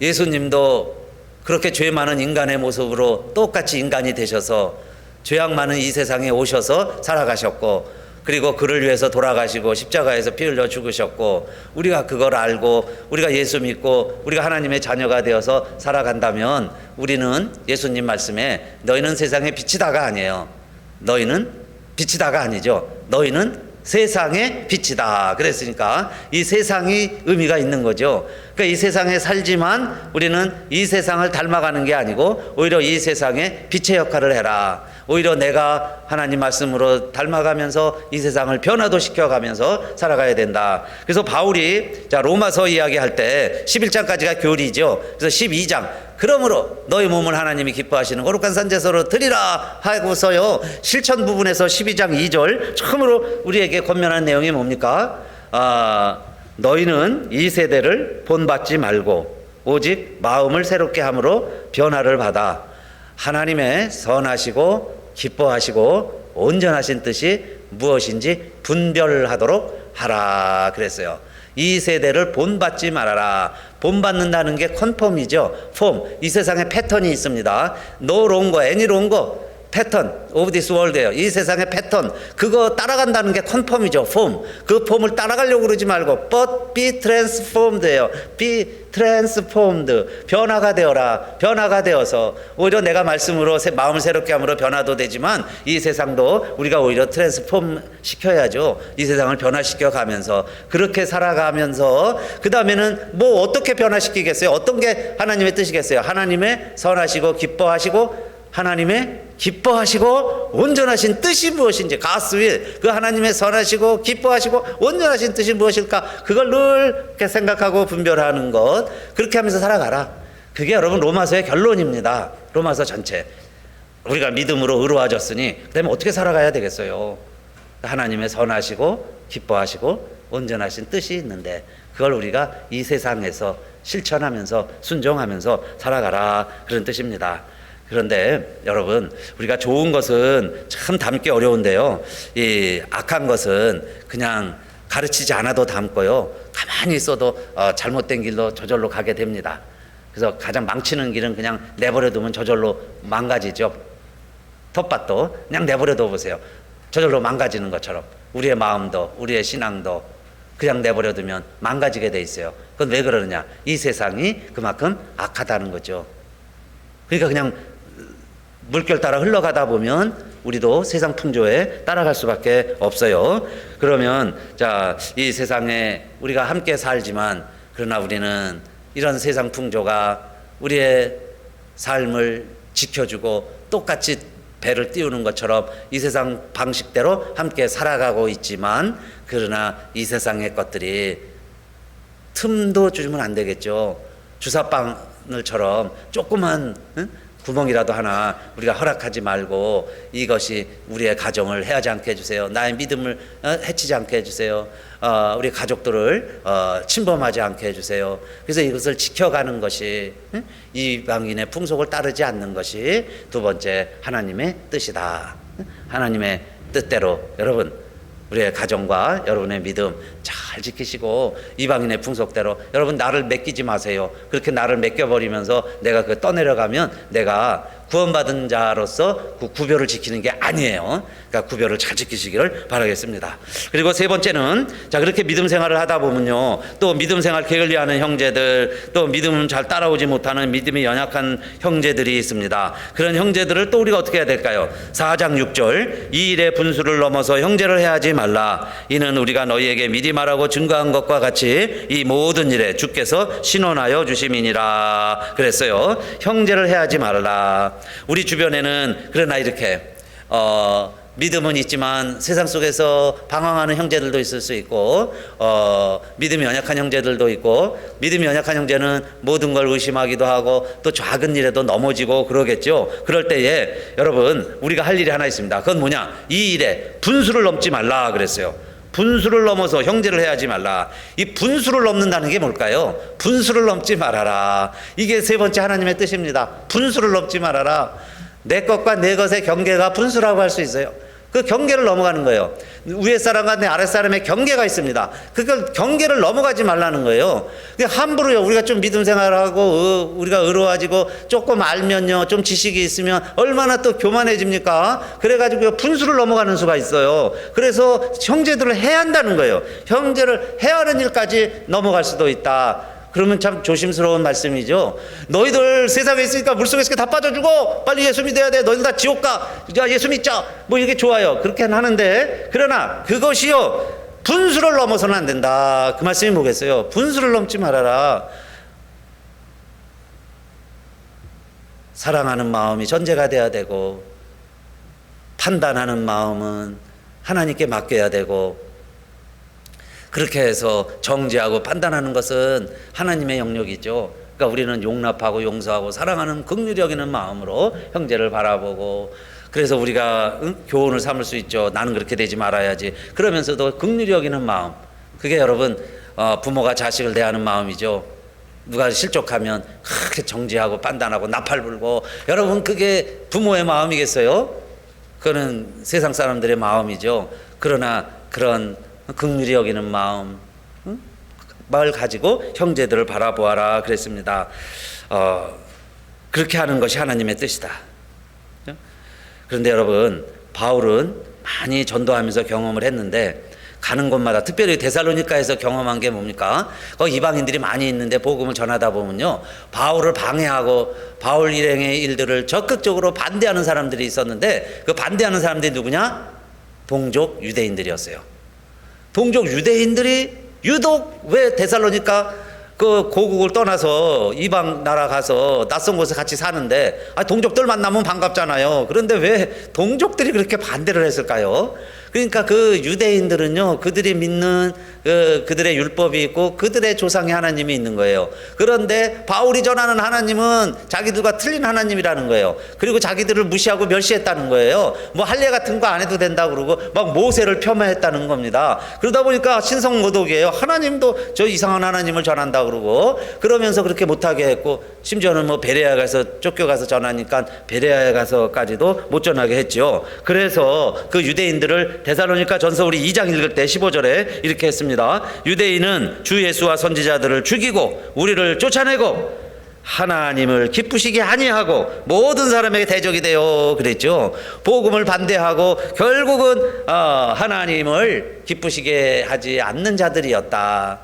예수님도 그렇게 죄 많은 인간의 모습으로 똑같이 인간이 되셔서 죄악 많은 이 세상에 오셔서 살아가셨고, 그리고 그를 위해서 돌아가시고 십자가에서 피 흘려 죽으셨고, 우리가 그걸 알고 우리가 예수 믿고 우리가 하나님의 자녀가 되어서 살아간다면 우리는 예수님 말씀에 너희는 세상의 빛이다가 아니에요. 너희는 빛이다가 아니죠. 너희는 세상의 빛이다. 그랬으니까 이 세상이 의미가 있는 거죠. 그러니까 이 세상에 살지만 우리는 이 세상을 닮아가는 게 아니고 오히려 이 세상에 빛의 역할을 해라. 오히려 내가 하나님 말씀으로 닮아가면서 이 세상을 변화도 시켜가면서 살아가야 된다. 그래서 바울이 로마서 이야기할 때 11장까지가 교리죠. 그래서 12장 그러므로 너희 몸을 하나님이 기뻐하시는 거룩한 산제사로 드리라 하고서요, 실천 부분에서 12장 2절 처음으로 우리에게 권면한 내용이 뭡니까? 너희는 이 세대를 본받지 말고 오직 마음을 새롭게 함으로 변화를 받아 하나님의 선하시고 기뻐하시고 온전하신 뜻이 무엇인지 분별하도록 하라 그랬어요. 이 세대를 본받지 말아라. 본받는다는 게 컨펌이죠. 폼. 이 세상에 패턴이 있습니다. No longer, any longer 패턴 of this world예요. 이 세상의 패턴, 그거 따라간다는 게 컨펌이죠. 폼. 그 폼을 따라가려고 그러지 말고 but be transformed예요. be transformed. 변화가 되어라. 변화가 되어서 오히려 내가 말씀으로 마음을 새롭게 함으로 변화도 되지만 이 세상도 우리가 오히려 트랜스폼 시켜야죠. 이 세상을 변화시켜 가면서 그렇게 살아가면서 그 다음에는 뭐 어떻게 변화시키겠어요? 어떤 게 하나님의 뜻이겠어요? 하나님의 선하시고 기뻐하시고 하나님의 기뻐하시고 온전하신 뜻이 무엇인지, God's will, 그 하나님의 선하시고 기뻐하시고 온전하신 뜻이 무엇일까, 그걸 늘 이렇게 생각하고 분별하는 것, 그렇게 하면서 살아가라. 그게 여러분 로마서의 결론입니다. 로마서 전체. 우리가 믿음으로 의로워졌으니 그 다음에 어떻게 살아가야 되겠어요? 하나님의 선하시고 기뻐하시고 온전하신 뜻이 있는데 그걸 우리가 이 세상에서 실천하면서 순종하면서 살아가라, 그런 뜻입니다. 그런데 여러분, 우리가 좋은 것은 참 담기 어려운데요, 이 악한 것은 그냥 가르치지 않아도 담고요, 가만히 있어도 잘못된 길로 저절로 가게 됩니다. 그래서 가장 망치는 길은 그냥 내버려 두면 저절로 망가지죠. 텃밭도 그냥 내버려 둬 보세요. 저절로 망가지는 것처럼 우리의 마음도 우리의 신앙도 그냥 내버려 두면 망가지게 돼 있어요. 그건 왜 그러느냐? 이 세상이 그만큼 악하다는 거죠. 그러니까 그냥 물결 따라 흘러가다 보면 우리도 세상 풍조에 따라갈 수밖에 없어요. 그러면 이 세상에 우리가 함께 살지만 그러나 우리는 이런 세상 풍조가 우리의 삶을 지켜주고 똑같이 배를 띄우는 것처럼 이 세상 방식대로 함께 살아가고 있지만 그러나 이 세상의 것들이 틈도 주면 안 되겠죠. 주사바늘처럼 조그만 구멍이라도 하나 우리가 허락하지 말고 이것이 우리의 가정을 해하지 않게 해주세요. 나의 믿음을 해치지 않게 해주세요. 우리 가족들을 침범하지 않게 해주세요. 그래서 이것을 지켜가는 것이 이방인의 풍속을 따르지 않는 것이 두 번째 하나님의 뜻이다. 하나님의 뜻대로 여러분 우리의 가정과 여러분의 믿음 잘 지키시고 이방인의 풍속대로 여러분 나를 맡기지 마세요. 그렇게 나를 맡겨버리면서 내가 그 떠내려가면 내가 구원받은 자로서 그 구별을 지키는 게 아니에요. 그러니까 구별을 잘 지키시기를 바라겠습니다. 그리고 세 번째는 그렇게 믿음 생활을 하다 보면요, 또 믿음 생활 게을리하는 형제들, 또 믿음 잘 따라오지 못하는 믿음이 연약한 형제들이 있습니다. 그런 형제들을 또 우리가 어떻게 해야 될까요? 4장 6절 이 일의 분수를 넘어서 형제를 해하지 말라. 이는 우리가 너희에게 미리 말하고 증거한 것과 같이 이 모든 일에 주께서 신원하여 주심이니라 그랬어요. 형제를 해하지 말라. 우리 주변에는 그러나 이렇게 믿음은 있지만 세상 속에서 방황하는 형제들도 있을 수 있고, 믿음이 연약한 형제들도 있고, 믿음이 연약한 형제는 모든 걸 의심하기도 하고 또 작은 일에도 넘어지고 그러겠죠. 그럴 때에 여러분, 우리가 할 일이 하나 있습니다. 그건 뭐냐? 이 일에 분수를 넘지 말라 그랬어요. 분수를 넘어서 형제를 해하지 말라. 이 분수를 넘는다는 게 뭘까요? 분수를 넘지 말아라. 이게 세 번째 하나님의 뜻입니다. 분수를 넘지 말아라. 내 것과 내 것의 경계가 분수라고 할 수 있어요. 그 경계를 넘어가는 거예요. 위에 사람과 내 아랫 사람의 경계가 있습니다. 그걸 경계를 넘어가지 말라는 거예요. 함부로요. 우리가 좀 믿음 생활하고 우리가 의로워지고 조금 알면요, 좀 지식이 있으면 얼마나 또 교만해집니까? 그래가지고 분수를 넘어가는 수가 있어요. 그래서 형제들을 해한다는 거예요. 형제를 해하는 일까지 넘어갈 수도 있다. 그러면 참 조심스러운 말씀이죠. 너희들 세상에 있으니까 물속에 있으니까 다 빠져주고 빨리 예수 믿어야 돼. 너희들 다 지옥 가. 야, 예수 믿자. 뭐 이게 좋아요. 그렇게는 하는데, 그러나 그것이요, 분수를 넘어서는 안 된다. 그 말씀이 뭐겠어요? 분수를 넘지 말아라. 사랑하는 마음이 전제가 돼야 되고, 판단하는 마음은 하나님께 맡겨야 되고, 그렇게 해서 정죄하고 판단하는 것은 하나님의 영역이죠. 그러니까 우리는 용납하고 용서하고 사랑하는 긍휼히 여기는 마음으로 형제를 바라보고, 그래서 우리가 교훈을 삼을 수 있죠. 나는 그렇게 되지 말아야지. 그러면서도 긍휼히 여기는 마음, 그게 여러분 부모가 자식을 대하는 마음이죠. 누가 실족하면 그렇게 정죄하고 판단하고 나팔 불고, 여러분 그게 부모의 마음이겠어요? 그거는 세상 사람들의 마음이죠. 그러나 그런 긍휼히 여기는 마음을 가지고 형제들을 바라보아라 그랬습니다. 그렇게 하는 것이 하나님의 뜻이다. 그런데 여러분, 바울은 많이 전도하면서 경험을 했는데, 가는 곳마다 특별히 데살로니가에서 경험한 게 뭡니까? 거기 이방인들이 많이 있는데 복음을 전하다 보면요, 바울을 방해하고 바울 일행의 일들을 적극적으로 반대하는 사람들이 있었는데, 그 반대하는 사람들이 누구냐? 동족 유대인들이었어요. 동족 유대인들이 유독 왜 데살로니가 그 고국을 떠나서 이방 나라 가서 낯선 곳에 같이 사는데, 동족들 만나면 반갑잖아요. 그런데 왜 동족들이 그렇게 반대를 했을까요? 그러니까 그 유대인들은요, 그들이 믿는 그들의 율법이 있고 그들의 조상의 하나님이 있는 거예요. 그런데 바울이 전하는 하나님은 자기들과 틀린 하나님이라는 거예요. 그리고 자기들을 무시하고 멸시했다는 거예요. 뭐 할례 같은 거 안 해도 된다 그러고 막 모세를 폄하했다는 겁니다. 그러다 보니까 신성모독이에요. 하나님도 저 이상한 하나님을 전한다 그러고, 그러면서 그렇게 못하게 했고, 심지어는 뭐 베레아에 가서 쫓겨가서 전하니까 베레아에 가서까지도 못 전하게 했죠. 그래서 그 유대인들을 데살로니가 전서 우리 2장 읽을 때 15절에 이렇게 했습니다. 유대인은 주 예수와 선지자들을 죽이고 우리를 쫓아내고 하나님을 기쁘시게 아니하고 모든 사람에게 대적이 되어 그랬죠. 복음을 반대하고 결국은 하나님을 기쁘시게 하지 않는 자들이었다.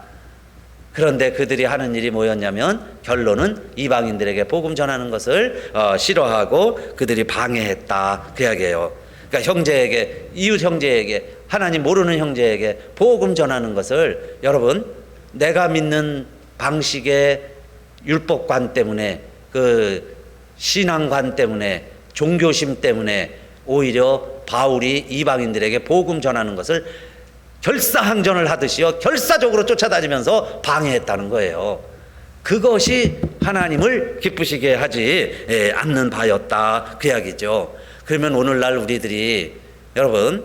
그런데 그들이 하는 일이 뭐였냐면, 결론은 이방인들에게 복음 전하는 것을 싫어하고 그들이 방해했다, 그 이야기예요. 그러니까 형제에게, 이웃 형제에게, 하나님 모르는 형제에게 복음 전하는 것을, 여러분, 내가 믿는 방식의 율법관 때문에, 그 신앙관 때문에, 종교심 때문에 오히려 바울이 이방인들에게 복음 전하는 것을 결사항전을 하듯이요, 결사적으로 쫓아다니면서 방해했다는 거예요. 그것이 하나님을 기쁘시게 하지 않는 바였다, 그 이야기죠. 그러면 오늘날 우리들이, 여러분,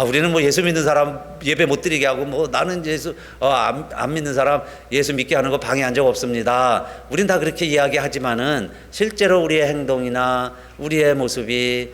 우리는 뭐 예수 믿는 사람 예배 못 드리게 하고, 뭐 나는 예수 안 믿는 사람 예수 믿게 하는 거 방해한 적 없습니다. 우린 다 그렇게 이야기하지만은 실제로 우리의 행동이나 우리의 모습이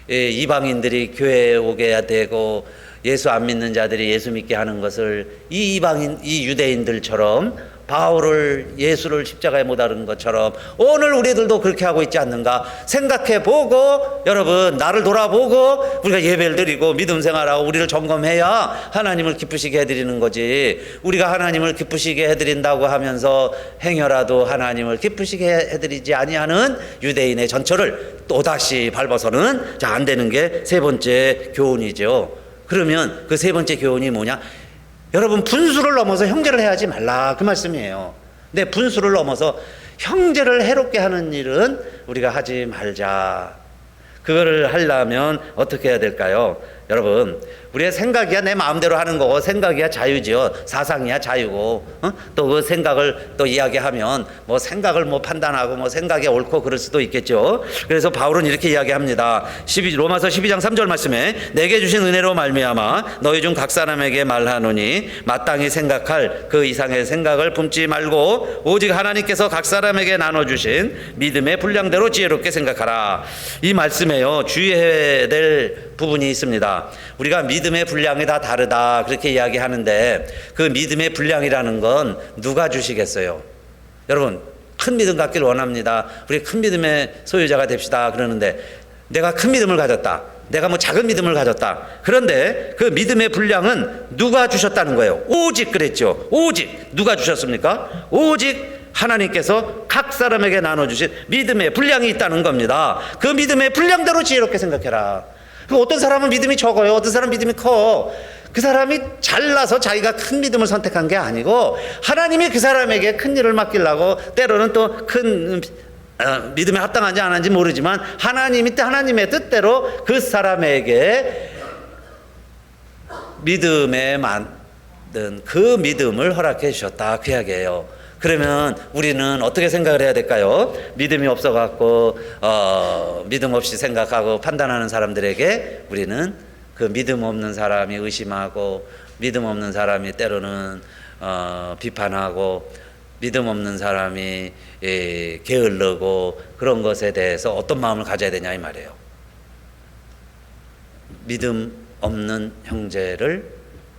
이방인들이 교회에 오게 되고 예수 안 믿는 자들이 예수 믿게 하는 것을 이 이방인, 이 유대인들처럼 바울을, 예수를 십자가에 못 아는 것처럼 오늘 우리들도 그렇게 하고 있지 않는가 생각해 보고, 여러분, 나를 돌아보고 우리가 예배를 드리고 믿음 생활하고 우리를 점검해야 하나님을 기쁘시게 해드리는 거지. 우리가 하나님을 기쁘시게 해드린다고 하면서 행여라도 하나님을 기쁘시게 해드리지 아니하는 유대인의 전철을 또다시 밟아서는 안 되는 게 세 번째 교훈이죠. 그러면 그 세 번째 교훈이 뭐냐? 여러분, 분수를 넘어서 형제를 해하지 말라, 그 말씀이에요. 근데 분수를 넘어서 형제를 해롭게 하는 일은 우리가 하지 말자. 그거를 하려면 어떻게 해야 될까요? 여러분, 우리의 생각이야 내 마음대로 하는 거고, 생각이야 자유지요. 사상이야 자유고, 또 그 생각을 또 이야기하면 뭐 생각을 뭐 판단하고 뭐 생각이 옳고 그럴 수도 있겠죠. 그래서 바울은 이렇게 이야기합니다. 로마서 12장 3절 말씀에 내게 주신 은혜로 말미암아 너희 중 각 사람에게 말하노니 마땅히 생각할 그 이상의 생각을 품지 말고 오직 하나님께서 각 사람에게 나눠주신 믿음의 분량대로 지혜롭게 생각하라. 이 말씀에요 주의해야 될 부분이 있습니다. 우리가 믿음의 분량이 다 다르다 그렇게 이야기하는데, 그 믿음의 분량이라는 건 누가 주시겠어요? 여러분, 큰 믿음 갖기를 원합니다. 우리 큰 믿음의 소유자가 됩시다 그러는데, 내가 큰 믿음을 가졌다, 내가 뭐 작은 믿음을 가졌다. 그런데 그 믿음의 분량은 누가 주셨다는 거예요? 오직 그랬죠. 오직 누가 주셨습니까? 오직 하나님께서 각 사람에게 나눠주신 믿음의 분량이 있다는 겁니다. 그 믿음의 분량대로 지혜롭게 생각해라. 어떤 사람은 믿음이 적어요. 어떤 사람은 믿음이 커. 그 사람이 잘나서 자기가 큰 믿음을 선택한 게 아니고, 하나님이 그 사람에게 큰 일을 맡기려고, 때로는 또 큰 믿음에 합당한지 안 한지 모르지만 하나님의 뜻대로 그 사람에게 믿음에 만든 그 믿음을 허락해 주셨다 그 이야기예요. 그러면 우리는 어떻게 생각을 해야 될까요? 믿음이 없어갖고 믿음 없이 생각하고 판단하는 사람들에게 우리는 그 믿음 없는 사람이 의심하고, 믿음 없는 사람이 때로는 비판하고, 믿음 없는 사람이 게을르고, 그런 것에 대해서 어떤 마음을 가져야 되냐 이 말이에요. 믿음 없는 형제를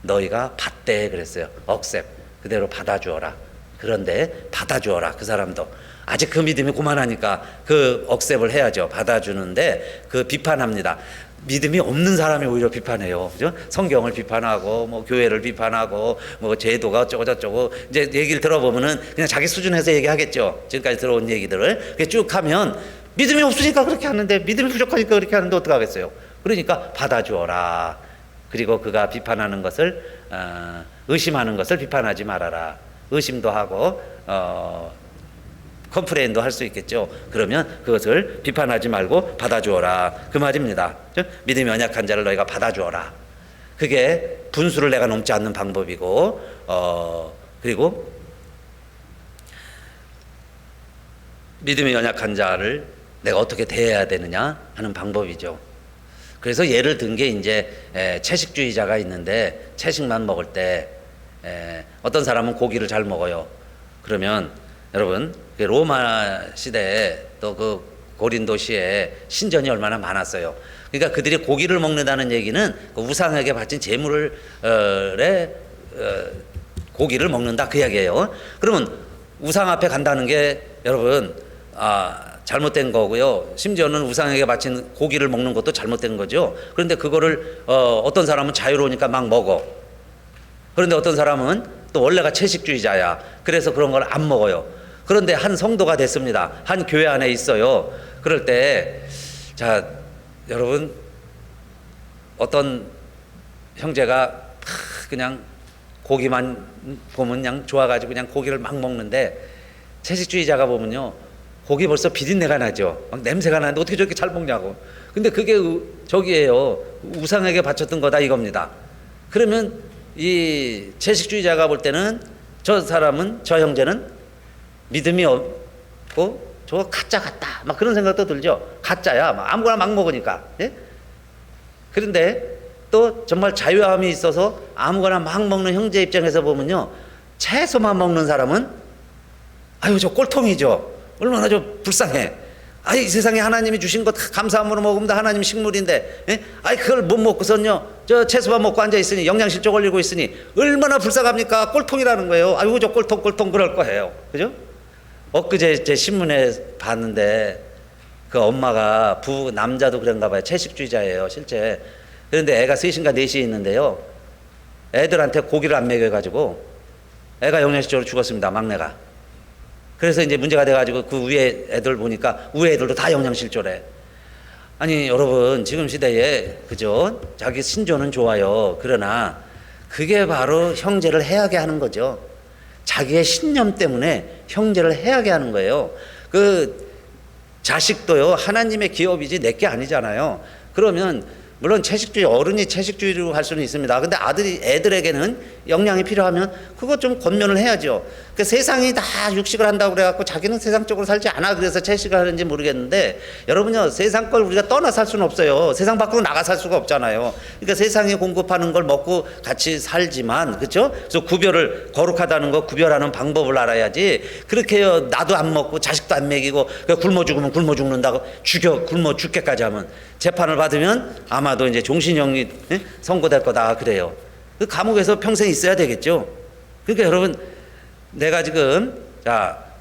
너희가 받되 그랬어요. 억셉, 그대로 받아주어라. 그런데 받아주어라. 그 사람도 아직 그 믿음이 고만하니까 그 억셉을 해야죠. 받아주는데 그 비판합니다. 믿음이 없는 사람이 오히려 비판해요. 그죠? 성경을 비판하고 뭐 교회를 비판하고 뭐 제도가 어쩌고 저쩌고, 이제 얘기를 들어보면은 그냥 자기 수준에서 얘기하겠죠. 지금까지 들어온 얘기들을 쭉 하면 믿음이 없으니까 그렇게 하는데, 믿음이 부족하니까 그렇게 하는데 어떡하겠어요? 그러니까 받아주어라. 그리고 그가 비판하는 것을 의심하는 것을 비판하지 말아라. 의심도 하고 컴플레인도 할 수 있겠죠. 그러면 그것을 비판하지 말고 받아주어라 그 말입니다. 믿음이 연약한 자를 너희가 받아주어라. 그게 분수를 내가 넘지 않는 방법이고, 그리고 믿음이 연약한 자를 내가 어떻게 대해야 되느냐 하는 방법이죠. 그래서 예를 든 게 이제 채식주의자가 있는데, 채식만 먹을 때 어떤 사람은 고기를 잘 먹어요. 그러면 여러분, 로마 시대에 또 그 고린도시에 신전이 얼마나 많았어요. 그러니까 그들이 고기를 먹는다는 얘기는 그 우상에게 바친 제물을 고기를 먹는다 그 이야기예요. 그러면 우상 앞에 간다는 게 여러분 잘못된 거고요. 심지어는 우상에게 바친 고기를 먹는 것도 잘못된 거죠. 그런데 그거를 어떤 사람은 자유로우니까 막 먹어. 그런데 어떤 사람은 또 원래가 채식주의자야. 그래서 그런 걸 안 먹어요. 그런데 한 성도가 됐습니다. 한 교회 안에 있어요. 그럴 때, 자, 여러분, 어떤 형제가 그냥 고기만 보면 그냥 좋아가지고 그냥 고기를 막 먹는데, 채식주의자가 보면요, 고기 벌써 비린내가 나죠. 막 냄새가 나는데 어떻게 저렇게 잘 먹냐고. 근데 그게 저기예요. 우상에게 바쳤던 거다 이겁니다. 그러면 이 채식주의자가 볼 때는 저 사람은, 저 형제는 믿음이 없고 저거 가짜 같다 막 그런 생각도 들죠. 가짜야 막 아무거나 막 먹으니까. 예? 그런데 또 정말 자유함이 있어서 아무거나 막 먹는 형제 입장에서 보면요, 채소만 먹는 사람은 아유 저 꼴통이죠. 얼마나 좀 불쌍해. 아이 세상에 하나님이 주신 것 감사함으로 먹으면 다 하나님 식물인데, 예? 아이 그걸 못 먹고선요 저 채소만 먹고 앉아 있으니 영양실조 걸리고 있으니 얼마나 불쌍합니까? 꼴통이라는 거예요. 아이고 저 꼴통 그럴 거예요. 그죠? 엊그제 제 신문에 봤는데 그 엄마가 남자도 그런가 봐요. 채식주의자예요 실제. 그런데 애가 셋인가 넷이 있는데요, 애들한테 고기를 안 먹여가지고 애가 영양실조로 죽었습니다. 막내가. 그래서 이제 문제가 돼가지고 그 위에 애들 보니까 위에 애들도 다 영양실조래. 아니 여러분, 지금 시대에 그죠? 자기 신조는 좋아요. 그러나 그게 바로 형제를 해하게 하는 거죠. 자기의 신념 때문에 형제를 해하게 하는 거예요. 그 자식도요, 하나님의 기업이지 내 게 아니잖아요. 그러면 물론 채식주의, 어른이 채식주의로 할 수는 있습니다. 근데 애들에게는 영양이 필요하면 그거 좀 권면을 해야죠. 그 세상이 다 육식을 한다고 그래갖고 자기는 세상적으로 살지 않아. 그래서 채식을 하는지 모르겠는데, 여러분요, 세상 걸 우리가 떠나 살 수는 없어요. 세상 밖으로 나가 살 수가 없잖아요. 그러니까 세상이 공급하는 걸 먹고 같이 살지만, 그렇죠? 그래서 거룩하다는 거 구별하는 방법을 알아야지. 그렇게요, 나도 안 먹고 자식도 안 먹이고 굶어 죽으면 굶어 죽는다고 굶어 죽게까지 하면 재판을 받으면 아마도 이제 종신형이 선고될 거다 그래요. 그 감옥에서 평생 있어야 되겠죠. 그러니까 여러분, 내가 지금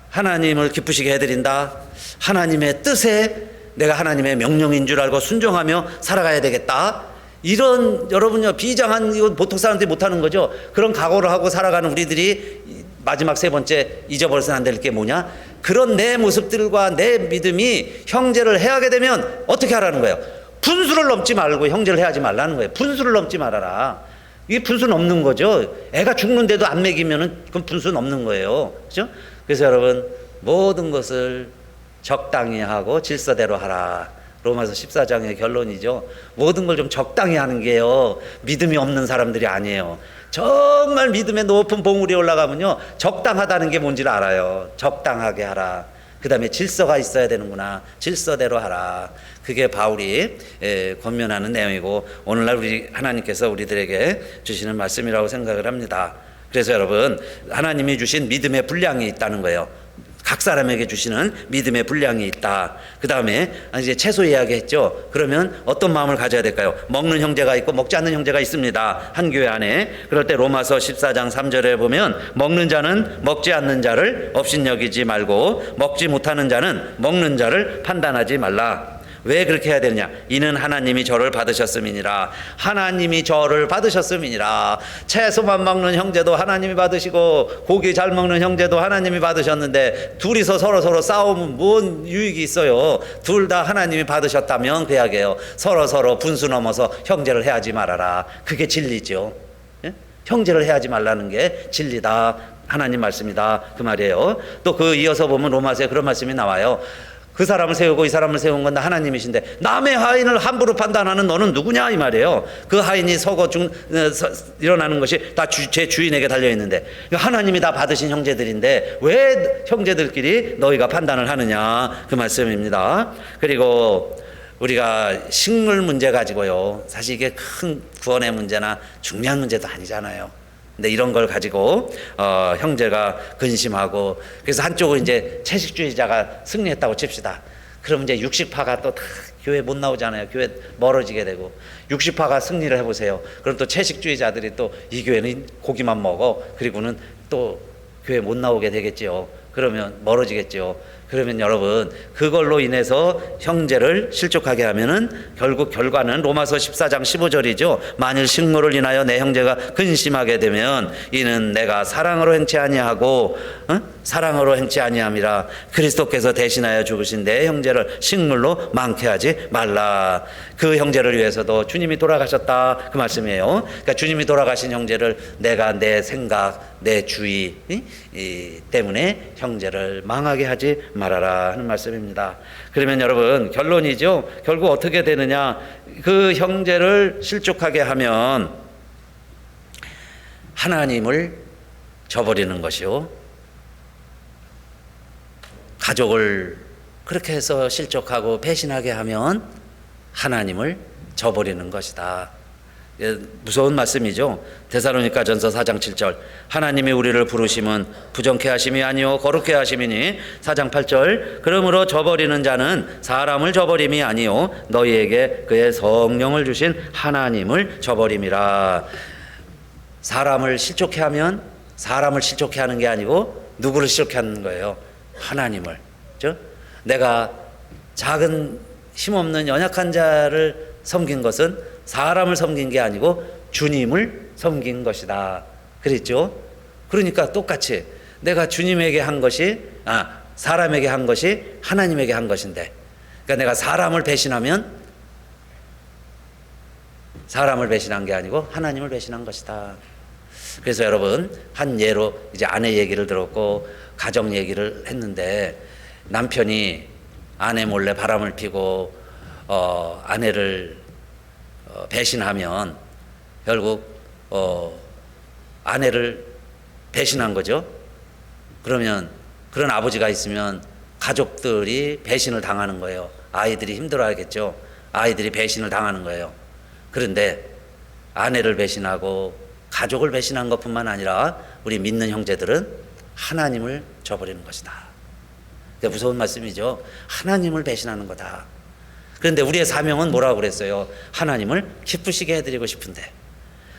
하나님을 기쁘시게 해드린다. 하나님의 뜻에 내가 하나님의 명령인 줄 알고 순종하며 살아가야 되겠다. 이런, 여러분요, 비장한, 이거 보통 사람들이 못하는 거죠. 그런 각오를 하고 살아가는 우리들이 마지막 세 번째 잊어버려서는 안 될 게 뭐냐? 그런 내 모습들과 내 믿음이 형제를 해하게 되면 어떻게 하라는 거예요? 분수를 넘지 말고 형제를 해하지 말라는 거예요. 분수를 넘지 말아라. 이게 분수 넘는 거죠. 애가 죽는데도 안 먹이면은 그건 분수 넘는 거예요. 그렇죠? 그래서 여러분, 모든 것을 적당히 하고 질서대로 하라. 로마서 14장의 결론이죠. 모든 걸 좀 적당히 하는 게요, 믿음이 없는 사람들이 아니에요. 정말 믿음의 높은 봉우리에 올라가면요, 적당하다는 게 뭔지를 알아요. 적당하게 하라. 그 다음에 질서가 있어야 되는구나. 질서대로 하라. 그게 바울이 권면하는 내용이고, 오늘날 우리 하나님께서 우리들에게 주시는 말씀이라고 생각을 합니다. 그래서 여러분, 하나님이 주신 믿음의 분량이 있다는 거예요. 각 사람에게 주시는 믿음의 분량이 있다. 그 다음에 이제 채소 이야기했죠. 그러면 어떤 마음을 가져야 될까요? 먹는 형제가 있고 먹지 않는 형제가 있습니다. 한 교회 안에. 그럴 때 로마서 14장 3절에 보면, 먹는 자는 먹지 않는 자를 업신여기지 말고 먹지 못하는 자는 먹는 자를 판단하지 말라. 왜 그렇게 해야 되느냐? 이는 하나님이 저를 받으셨음이니라. 하나님이 저를 받으셨음이니라. 채소만 먹는 형제도 하나님이 받으시고 고기 잘 먹는 형제도 하나님이 받으셨는데, 둘이서 서로 싸우면 뭔 유익이 있어요? 둘 다 하나님이 받으셨다면 그 이야기예요. 서로 분수 넘어서 형제를 해하지 말아라. 그게 진리죠. 예? 형제를 해하지 말라는 게 진리다. 하나님 말씀이다. 그 말이에요. 또 그 이어서 보면 로마서에 그런 말씀이 나와요. 그 사람을 세우고 이 사람을 세운 건 다 하나님이신데 남의 하인을 함부로 판단하는 너는 누구냐 이 말이에요. 그 하인이 일어나는 것이 다 제 주인에게 달려있는데, 하나님이 다 받으신 형제들인데 왜 형제들끼리 너희가 판단을 하느냐, 그 말씀입니다. 그리고 우리가 식물 문제 가지고요, 사실 이게 큰 구원의 문제나 중요한 문제도 아니잖아요. 근데 이런 걸 가지고 형제가 근심하고, 그래서 한쪽은 이제 채식주의자가 승리했다고 칩시다. 그럼 이제 육식파가 또 다 교회 못 나오잖아요. 교회 멀어지게 되고. 육식파가 승리를 해보세요. 그럼 또 채식주의자들이 또 이 교회는 고기만 먹어, 그리고는 또 교회 못 나오게 되겠지요. 그러면 멀어지겠죠. 그러면 여러분, 그걸로 인해서 형제를 실족하게 하면은 결국 결과는 로마서 14장 15절이죠. 만일 식물을 인하여 내 형제가 근심하게 되면 이는 내가 사랑으로 행치 아니하고 사랑으로 행치 아니함이라. 그리스도께서 대신하여 죽으신 내 형제를 식물로 많게하지 말라. 그 형제를 위해서도 주님이 돌아가셨다, 그 말씀이에요. 그러니까 주님이 돌아가신 형제를 내가 내 생각, 내 주의 때문에 형제를 망하게 하지 말아라 하는 말씀입니다. 그러면 여러분, 결론이죠. 결국 어떻게 되느냐? 그 형제를 실족하게 하면 하나님을 저버리는 것이요, 가족을 그렇게 해서 실족하고 배신하게 하면 하나님을 저버리는 것이다. 무서운 말씀이죠. 데살로니가전서 4장 7절, 하나님이 우리를 부르심은 부정케 하심이 아니요 거룩케 하심이니. 4장 8절, 그러므로 저버리는 자는 사람을 저버림이 아니요 너희에게 그의 성령을 주신 하나님을 저버림이라. 사람을 실족케 하면 사람을 실족케 하는 게 아니고 누구를 실족케 하는 거예요? 하나님을. 그렇죠? 내가 작은 힘없는 연약한 자를 섬긴 것은 사람을 섬긴 게 아니고 주님을 섬긴 것이다, 그랬죠? 그러니까 똑같이 내가 주님에게 한 것이 사람에게 한 것이 하나님에게 한 것인데, 그러니까 내가 사람을 배신하면 사람을 배신한 게 아니고 하나님을 배신한 것이다. 그래서 여러분, 한 예로 이제 아내 얘기를 들었고 가정 얘기를 했는데, 남편이 아내 몰래 바람을 피고 아내를 배신하면 결국 아내를 배신한 거죠. 그러면 그런 아버지가 있으면 가족들이 배신을 당하는 거예요. 아이들이 힘들어하겠죠. 아이들이 배신을 당하는 거예요. 그런데 아내를 배신하고 가족을 배신한 것뿐만 아니라 우리 믿는 형제들은 하나님을 저버리는 것이다. 무서운 말씀이죠. 하나님을 배신하는 거다. 그런데 우리의 사명은 뭐라고 그랬어요? 하나님을 기쁘시게 해드리고 싶은데,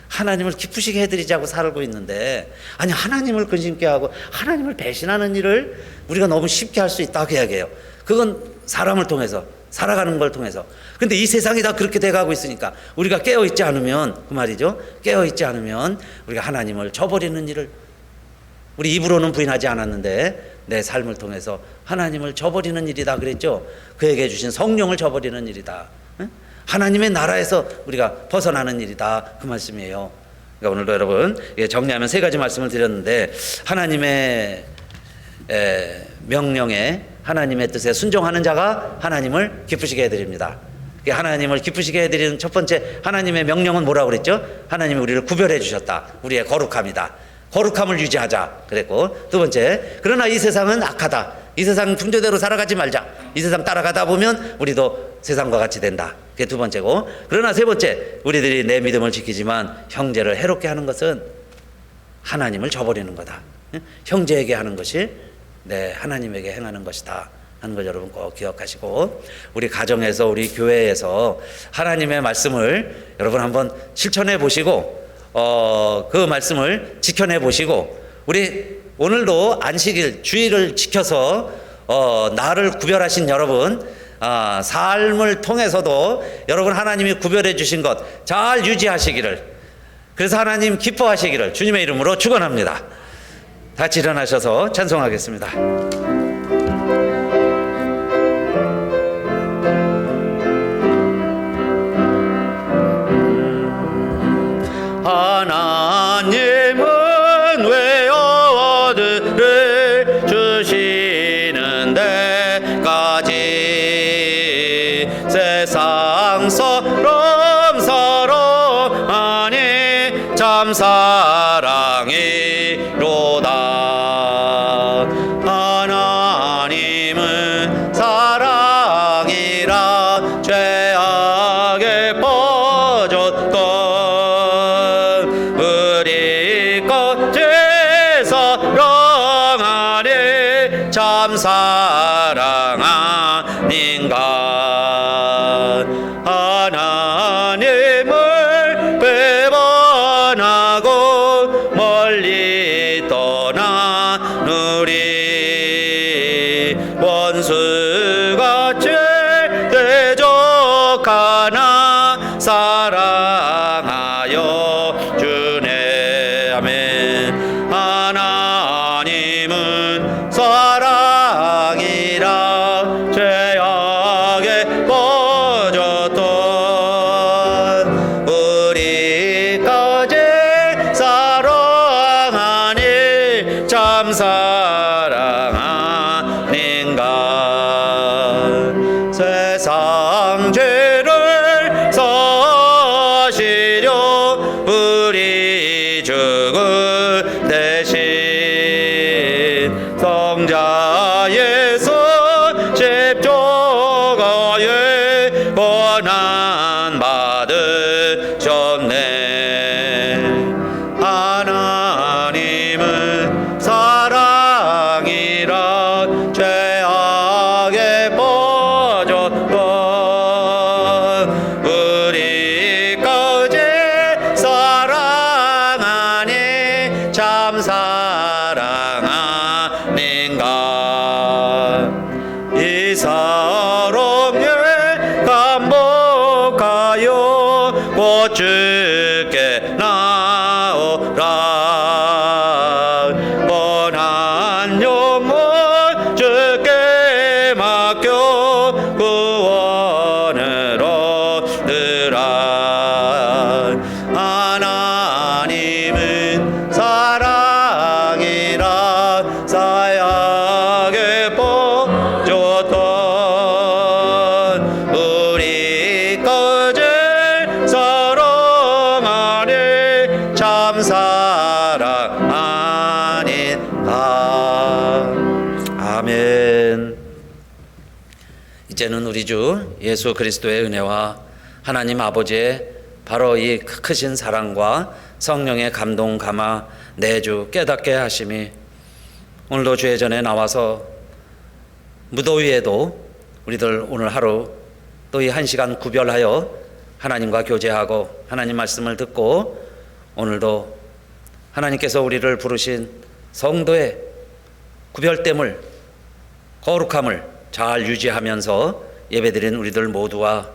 하나님을 기쁘시게 해드리자고 살고 있는데, 아니 하나님을 근심케 하고 하나님을 배신하는 일을 우리가 너무 쉽게 할 수 있다고 이야기해요. 그건 사람을 통해서, 살아가는 걸 통해서. 근데 이 세상이 다 그렇게 돼가고 있으니까 우리가 깨어있지 않으면, 그 말이죠, 깨어있지 않으면 우리가 하나님을 저버리는 일을, 우리 입으로는 부인하지 않았는데 내 삶을 통해서 하나님을 저버리는 일이다 그랬죠. 그에게 주신 성령을 저버리는 일이다. 하나님의 나라에서 우리가 벗어나는 일이다, 그 말씀이에요. 그러니까 오늘도 여러분 정리하면 세 가지 말씀을 드렸는데, 하나님의 명령에, 하나님의 뜻에 순종하는 자가 하나님을 기쁘시게 해드립니다. 하나님을 기쁘시게 해드리는 첫 번째 하나님의 명령은 뭐라고 그랬죠? 하나님이 우리를 구별해 주셨다. 우리의 거룩함이다. 거룩함을 유지하자 그랬고, 두 번째, 그러나 이 세상은 악하다. 이 세상 풍조대로 살아가지 말자. 이 세상 따라가다 보면 우리도 세상과 같이 된다. 그게 두 번째고, 그러나 세 번째, 우리들이 내 믿음을 지키지만 형제를 해롭게 하는 것은 하나님을 저버리는 거다. 형제에게 하는 것이 내 하나님에게 행하는 것이다 하는 걸 여러분 꼭 기억하시고, 우리 가정에서, 우리 교회에서 하나님의 말씀을 여러분 한번 실천해 보시고, 그 말씀을 지켜내 보시고, 우리 오늘도 안식일 주일을 지켜서 나를 구별하신 여러분, 삶을 통해서도 여러분 하나님이 구별해 주신 것 잘 유지하시기를, 그래서 하나님 기뻐하시기를 주님의 이름으로 축원합니다. 같이 일어나셔서 찬송하겠습니다. 하나님은 왜 어들을 주시는 데까지 세상처럼 사랑하니 참 사랑이로다. 하나님은 사랑이라 죄악에 빠졌던 참 사랑 아닌가. 하나님을 배반하고 멀리 떠나누리 원수같이 대적하나 사랑하여 주네. 아멘. 하나님은 사랑이라 죄악에 빠졌던 우리까지 사랑하니 참 사랑 아닌가. 세상 죄를 사시려 우리 죽을 대신 성자 예수 십자가에 고난 받으셨네. 하나님은 사랑이라 죄악에 빠졌던 우리까지 사랑하니 참 사랑 아닌가. 이 사랑에 감복하여 곧 주께 나오라. 원한 영혼 주께 맡겨 구원을 얻으라. 하나님은 사랑이라 사약에 빠졌던 이제는 우리 주 예수 그리스도의 은혜와 하나님 아버지의 바로 이 크신 사랑과 성령의 감동 감화 내주 깨닫게 하심이 오늘도 주의 전에 나와서 무더위에도 우리들 오늘 하루 또 이 한 시간 구별하여 하나님과 교제하고 하나님 말씀을 듣고 오늘도 하나님께서 우리를 부르신 성도의 구별됨을 거룩함을 잘 유지하면서 예배드린 우리들 모두와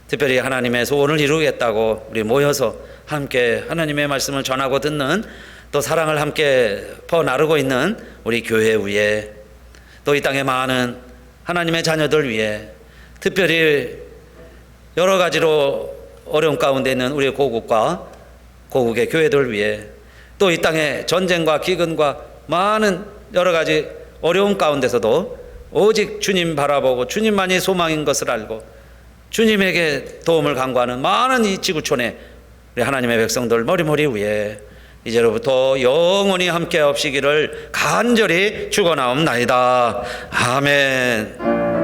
특별히 하나님의 소원을 이루겠다고 우리 모여서 함께 하나님의 말씀을 전하고 듣는 또 사랑을 함께 퍼나르고 있는 우리 교회 위에 또 이 땅의 많은 하나님의 자녀들 위에 특별히 여러 가지로 어려운 가운데 있는 우리 고국과 고국의 교회들 위에 또 이 땅의 전쟁과 기근과 많은 여러 가지 어려운 가운데서도 오직 주님 바라보고 주님만이 소망인 것을 알고 주님에게 도움을 간구하는 많은 이 지구촌에 우리 하나님의 백성들 머리머리 위에 이제로부터 영원히 함께 없시기를 간절히 축원하옵나이다. 아멘.